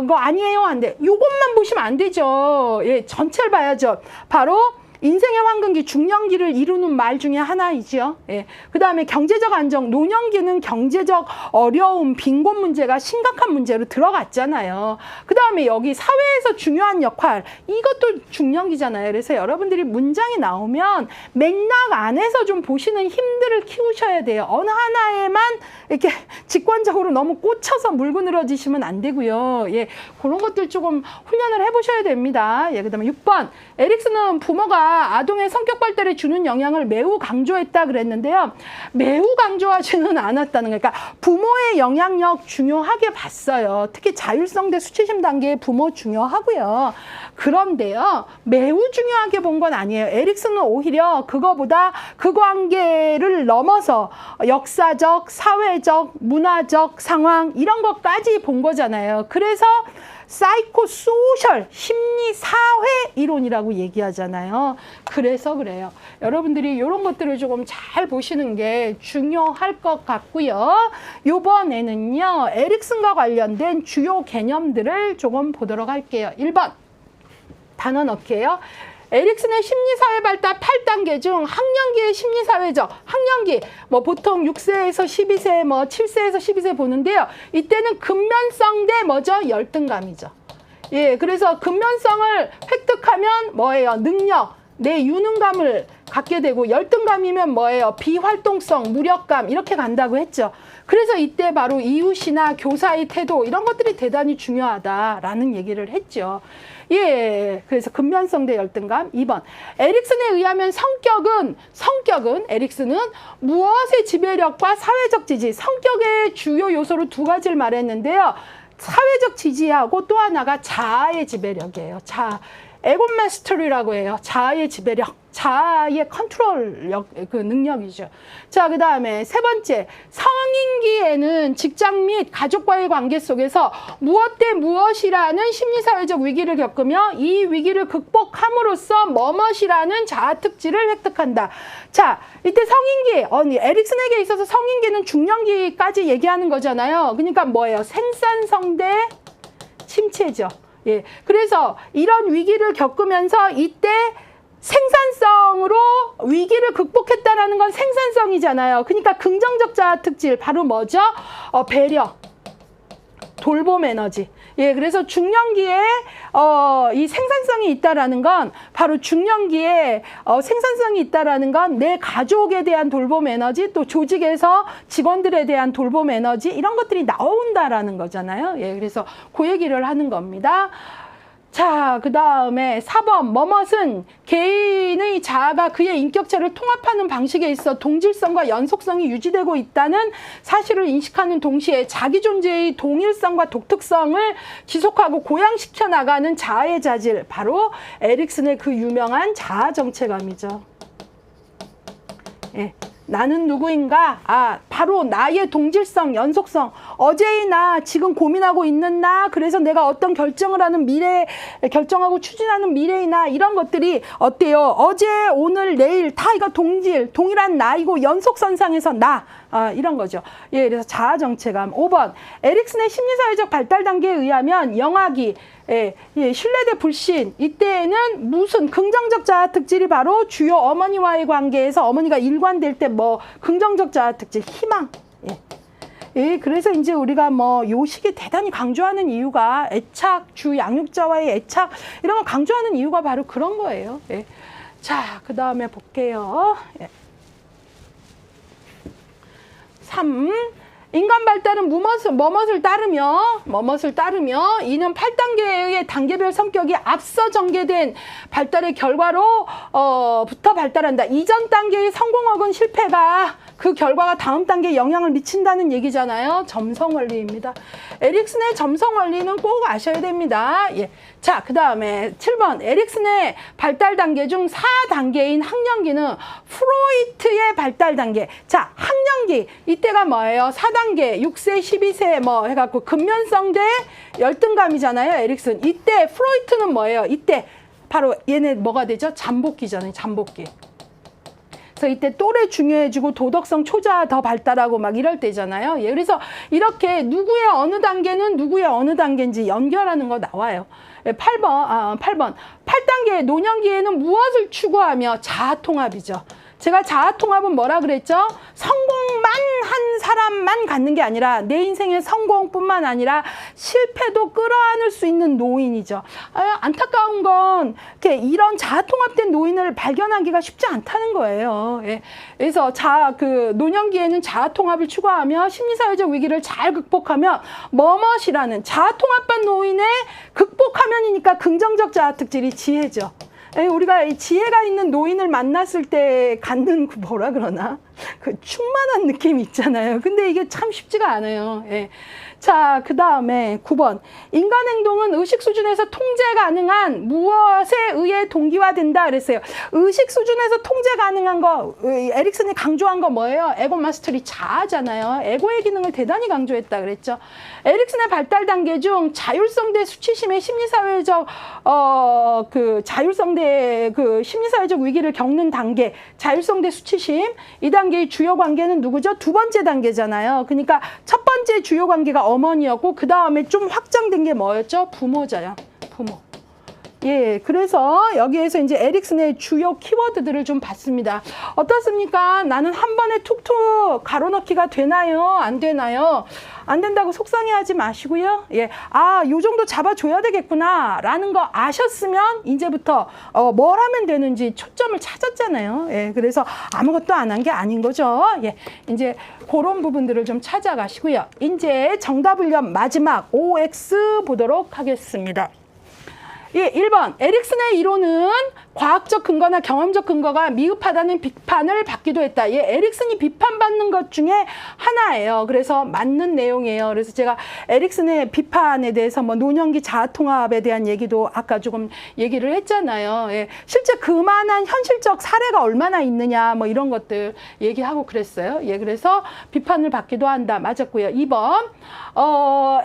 거 아니에요. 안 돼. 요것만 보시면 안 되죠. 예, 전체를 봐야죠. 바로 인생의 황금기, 중년기를 이루는 말 중에 하나이죠. 예. 그 다음에 경제적 안정, 노년기는 경제적 어려움, 빈곤 문제가 심각한 문제로 들어갔잖아요. 그 다음에 여기 사회에서 중요한 역할, 이것도 중년기잖아요. 그래서 여러분들이 문장이 나오면 맥락 안에서 좀 보시는 힘들을 키우셔야 돼요. 어느 하나에만 이렇게 직관적으로 너무 꽂혀서 물고 늘어지시면 안 되고요. 예. 그런 것들 조금 훈련을 해보셔야 됩니다. 예. 그 다음에 6번. 에릭슨은 부모가 아동의 성격 발달에 주는 영향을 매우 강조했다 그랬는데요. 매우 강조하지는 않았다는 거예요. 그러니까 부모의 영향력 중요하게 봤어요. 특히 자율성대 수치심 단계의 부모 중요하고요. 그런데요. 매우 중요하게 본 건 아니에요. 에릭슨은 오히려 그거보다 그 관계를 넘어서 역사적, 사회적, 문화적 상황 이런 것까지 본 거잖아요. 그래서 사이코소셜 심리사회 이론이라고 얘기하잖아요. 그래서 그래요. 여러분들이 이런 것들을 조금 잘 보시는 게 중요할 것 같고요. 이번에는요. 에릭슨과 관련된 주요 개념들을 조금 보도록 할게요. 1번 단어 넣을게요. 에릭슨의 심리사회 발달 8단계 중 학년기의 심리사회적, 학년기, 뭐 보통 6세에서 12세, 뭐 7세에서 12세 보는데요. 이때는 근면성 대 뭐죠? 열등감이죠. 예, 그래서 근면성을 획득하면 뭐예요? 능력, 내 유능감을 갖게 되고 열등감이면 뭐예요? 비활동성, 무력감 이렇게 간다고 했죠. 그래서 이때 바로 이웃이나 교사의 태도 이런 것들이 대단히 중요하다라는 얘기를 했죠. 예, 그래서 근면성 대 열등감. 2번. 에릭슨에 의하면 성격은 에릭슨은 무엇의 지배력과 사회적 지지, 성격의 주요 요소로 두 가지를 말했는데요. 사회적 지지하고 또 하나가 자아의 지배력이에요. 에곤 마스터리라고 해요. 자아의 지배력, 자아의 컨트롤력, 그 능력이죠. 자, 그 다음에 세 번째, 성인기에는 직장 및 가족과의 관계 속에서 무엇 대 무엇이라는 심리사회적 위기를 겪으며 이 위기를 극복함으로써 뭐뭇이라는 자아 특질을 획득한다. 자, 이때 성인기, 에릭슨에게 있어서 성인기는 중년기까지 얘기하는 거잖아요. 그러니까 뭐예요? 생산성 대 침체죠. 예, 그래서 이런 위기를 겪으면서 이때 생산성으로 위기를 극복했다라는 건 생산성이잖아요. 그러니까 긍정적 자아 특질 바로 뭐죠? 배려, 돌봄 에너지. 예, 그래서 중년기에 이 생산성이 있다라는 건 바로 중년기에 생산성이 있다라는 건 내 가족에 대한 돌봄 에너지, 또 조직에서 직원들에 대한 돌봄 에너지 이런 것들이 나온다라는 거잖아요. 예, 그래서 그 얘기를 하는 겁니다. 자, 그 다음에 4번 뭐뭇은 개인의 자아가 그의 인격체를 통합하는 방식에 있어 동질성과 연속성이 유지되고 있다는 사실을 인식하는 동시에 자기 존재의 동일성과 독특성을 지속하고 고양시켜 나가는 자아의 자질, 바로 에릭슨의 그 유명한 자아 정체감이죠. 예. 나는 누구인가? 바로 나의 동질성, 연속성. 어제의 나, 지금 고민하고 있는 나, 그래서 내가 어떤 결정을 하는 결정하고 추진하는 미래의 나, 이런 것들이 어때요? 어제, 오늘, 내일 다 이거 동일한 나이고 연속선상에서 나. 이런 거죠. 예, 그래서 자아 정체감. 5번. 에릭슨의 심리사회적 발달 단계에 의하면 영악이, 신뢰 대 불신. 이때에는 무슨 긍정적 자아 특질이 바로 주요 어머니와의 관계에서 어머니가 일관될 때 긍정적 자아 특질, 희망. 예, 그래서 이제 우리가 요 시기에 대단히 강조하는 이유가 애착, 주 양육자와의 애착, 이런 거 강조하는 이유가 바로 그런 거예요. 예. 자, 그 다음에 볼게요. 예. 3. 인간 발달은 뭐뭇을 따르며 이는 8단계의 단계별 성격이 앞서 전개된 발달의 결과로 부터 발달한다. 이전 단계의 성공 혹은 실패가 그 결과가 다음 단계에 영향을 미친다는 얘기잖아요. 점성 원리입니다. 에릭슨의 점성 원리는 꼭 아셔야 됩니다. 예. 자, 그 다음에 7번 에릭슨의 발달 단계 중 4단계인 학령기는 프로이트의 발달 단계. 자, 학령기 이때가 뭐예요? 4단계 6세 12세 뭐 해갖고 근면성 대 열등감이잖아요. 에릭슨. 이때 프로이트는 뭐예요? 이때 바로 얘네 뭐가 되죠? 잠복기잖아요. 잠복기. 그래서 이때 또래 중요해지고 도덕성 초자 더 발달하고 막 이럴 때잖아요. 예, 그래서 이렇게 누구의 어느 단계는 누구의 어느 단계인지 연결하는 거 나와요. 8번 8단계 노년기에는 무엇을 추구하며 자아통합이죠. 제가 자아통합은 뭐라 그랬죠? 성공만 한 사람만 갖는 게 아니라 내 인생의 성공뿐만 아니라 실패도 끌어안을 수 있는 노인이죠. 안타까운 건 이런 자아통합된 노인을 발견하기가 쉽지 않다는 거예요. 예. 그래서 노년기에는 자아통합을 추구하며 심리사회적 위기를 잘 극복하며 뭐뭇이라는 자아통합반 노인의 극복하면이니까 긍정적 자아특질이 지혜죠. 우리가 이 지혜가 있는 노인을 만났을 때 갖는 뭐라 그러나 그 충만한 느낌이 있잖아요. 근데 이게 참 쉽지가 않아요. 예. 자, 그 다음에 9번 인간 행동은 의식 수준에서 통제 가능한 무엇에 의해 동기화된다 그랬어요. 의식 수준에서 통제 가능한 거 에릭슨이 강조한 거 뭐예요? 에고 마스터리 자아잖아요. 에고의 기능을 대단히 강조했다 그랬죠. 에릭슨의 발달 단계 중 자율성 대 수치심의 심리사회적 자율성 대 심리사회적 위기를 겪는 단계, 자율성 대 수치심. 이 단계의 주요 관계는 누구죠? 두 번째 단계잖아요. 그러니까 첫 번째 주요 관계가 어머니였고 그 다음에 좀 확장된 게 뭐였죠? 부모자요. 부모. 예, 그래서 여기에서 이제 에릭슨의 주요 키워드들을 좀 봤습니다. 어떻습니까? 나는 한 번에 툭툭 가로넣기가 되나요? 안 되나요? 안 된다고 속상해하지 마시고요. 예, 요 정도 잡아줘야 되겠구나 라는 거 아셨으면 이제부터 뭘 하면 되는지 초점을 찾았잖아요. 예, 그래서 아무것도 안 한 게 아닌 거죠. 예, 이제 그런 부분들을 좀 찾아가시고요. 이제 정답훈련 마지막 OX 보도록 하겠습니다. 예, 1번 에릭슨의 이론은 과학적 근거나 경험적 근거가 미흡하다는 비판을 받기도 했다. 예, 에릭슨이 비판받는 것 중에 하나예요. 그래서 맞는 내용이에요. 그래서 제가 에릭슨의 비판에 대해서 뭐 노년기 자아통합에 대한 얘기도 아까 조금 얘기를 했잖아요. 예, 실제 그만한 현실적 사례가 얼마나 있느냐 뭐 이런 것들 얘기하고 그랬어요. 예, 그래서 비판을 받기도 한다. 맞았고요. 2번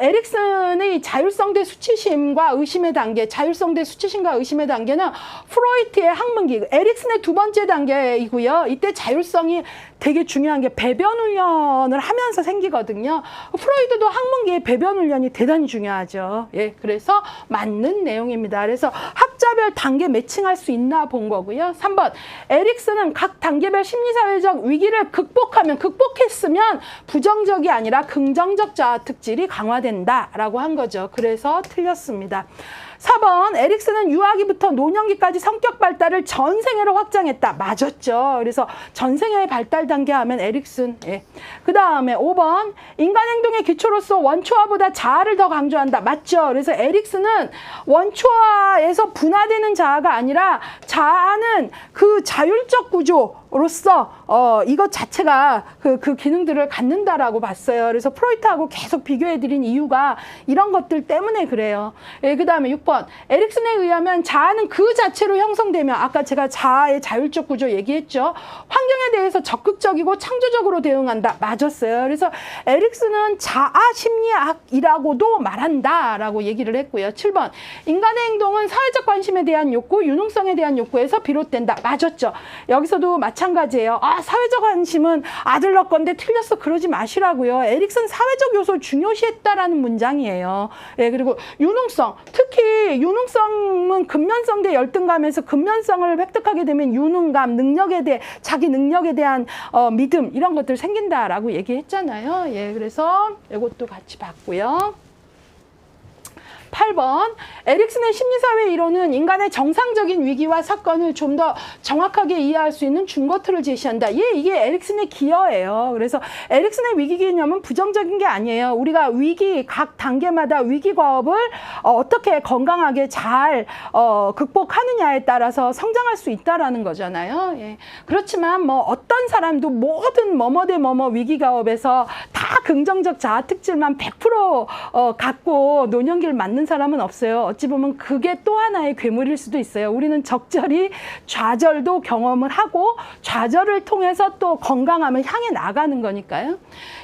에릭슨의 자율성 대 수치심과 의심의 단계, 자율성 대 수치심과 의심의 단계는 프로이트의 학문기, 에릭슨의 두 번째 단계이고요. 이때 자율성이 되게 중요한 게 배변 훈련을 하면서 생기거든요. 프로이트도 학문기의 배변 훈련이 대단히 중요하죠. 예, 그래서 맞는 내용입니다. 그래서 학자별 단계 매칭할 수 있나 본 거고요. 3번 에릭슨은 각 단계별 심리사회적 위기를 극복했으면 부정적이 아니라 긍정적 자아 특질이 강화된다라고 한 거죠. 그래서 틀렸습니다. 4번 에릭슨은 유아기부터 노년기까지 성격 발달을 전생애로 확장했다. 맞았죠. 그래서 전생애의 발달 단계 하면 에릭슨. 예. 그 다음에 5번 인간 행동의 기초로서 원초화보다 자아를 더 강조한다. 맞죠. 그래서 에릭슨은 원초화에서 분화되는 자아가 아니라 자아는 그 자율적 구조로서 이것 자체가 그 기능들을 갖는다라고 봤어요. 그래서 프로이트하고 계속 비교해드린 이유가 이런 것들 때문에 그래요. 예, 그 다음에 6번 에릭슨에 의하면 자아는 그 자체로 형성되며 아까 제가 자아의 자율적 구조 얘기했죠. 환경에 대해서 적극적이고 창조적으로 대응한다. 맞았어요. 그래서 에릭슨은 자아 심리학이라고도 말한다라고 얘기를 했고요. 7번 인간의 행동은 사회적 관심에 대한 욕구, 유능성에 대한 욕구에서 비롯된다. 맞았죠. 여기서도 마찬가지예요. 사회적 관심은 아들러 건데 틀렸어. 그러지 마시라고요. 에릭슨 사회적 요소 중요시했다라는 문장이에요. 예, 그리고 유능성, 특히 유능성은 근면성 대 열등감에서 근면성을 획득하게 되면 유능감, 능력에 대해 자기 능력에 대한 믿음 이런 것들 생긴다라고 얘기했잖아요. 예, 그래서 이것도 같이 봤고요. 8번 에릭슨의 심리사회 이론은 인간의 정상적인 위기와 사건을 좀 더 정확하게 이해할 수 있는 준거틀을 제시한다. 이게 에릭슨의 기여예요. 그래서 에릭슨의 위기 개념은 부정적인 게 아니에요. 우리가 위기 각 단계마다 위기 과업을 어떻게 건강하게 잘 극복하느냐에 따라서 성장할 수 있다라는 거잖아요. 예. 그렇지만 뭐 어떤 사람도 모든 뭐뭐 대 뭐뭐 위기 과업에서 다 긍정적 자아 특질만 100% 갖고 노년기를 맞는 사람은 없어요. 어찌 보면 그게 또 하나의 괴물일 수도 있어요. 우리는 적절히 좌절도 경험을 하고 좌절을 통해서 또 건강함을 향해 나가는 거니까요.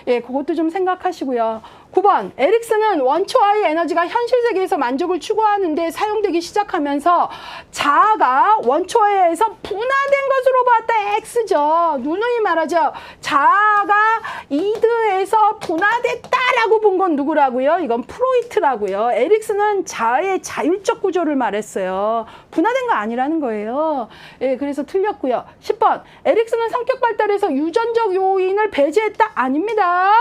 예, 그것도 좀 생각하시고요. 9번 에릭슨은 원초와의 에너지가 현실 세계에서 만족을 추구하는데 사용되기 시작하면서 자아가 원초에서 분화된 것으로 봤다. X죠. 누누이 말하죠. 자아가 이드에서 분화됐다라고 본 건 누구라고요? 이건 프로이트라고요. 에릭슨은 자아의 자율적 구조를 말했어요. 분화된 거 아니라는 거예요. 예, 그래서 틀렸고요. 10번 에릭슨은 성격 발달에서 유전적 요인을 배제했다. 아닙니다.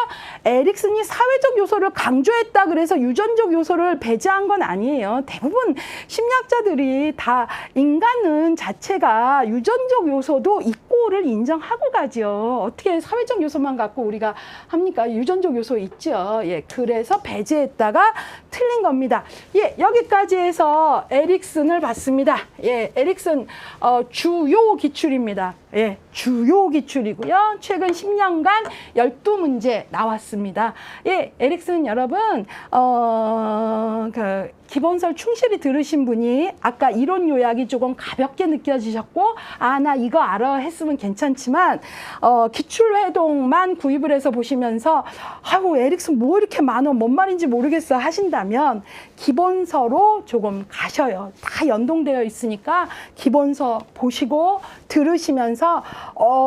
에릭슨이 사회적 요소를 강조했다. 그래서 유전적 요소를 배제한 건 아니에요. 대부분 심리학자들이 다 인간은 자체가 유전적 요소도 있고를 인정하고 가죠. 어떻게 사회적 요소만 갖고 우리가 합니까? 유전적 요소 있죠. 예, 그래서 배제했다가 틀린 겁니다. 예, 여기까지 해서 에릭슨을 봤습니다. 예, 에릭슨 주요 기출입니다. 예, 주요 기출이고요. 최근 10년간 12문제 나왔습니다. 예, 에릭슨 여러분, 기본설 충실히 들으신 분이 아까 이론 요약이 조금 가볍게 느껴지셨고, 나 이거 알아 했으면 괜찮지만, 기출회동만 구입을 해서 보시면서, 아이고, 에릭슨 뭐 이렇게 많어, 뭔 말인지 모르겠어 하신다면, 기본서로 조금 가셔요. 다 연동되어 있으니까, 기본서 보시고, 들으시면서,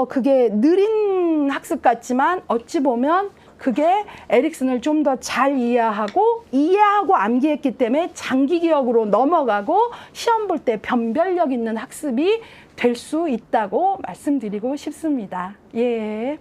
그게 느린 학습 같지만, 어찌 보면, 그게 에릭슨을 좀 더 잘 이해하고 암기했기 때문에 장기 기억으로 넘어가고 시험 볼 때 변별력 있는 학습이 될 수 있다고 말씀드리고 싶습니다. 예.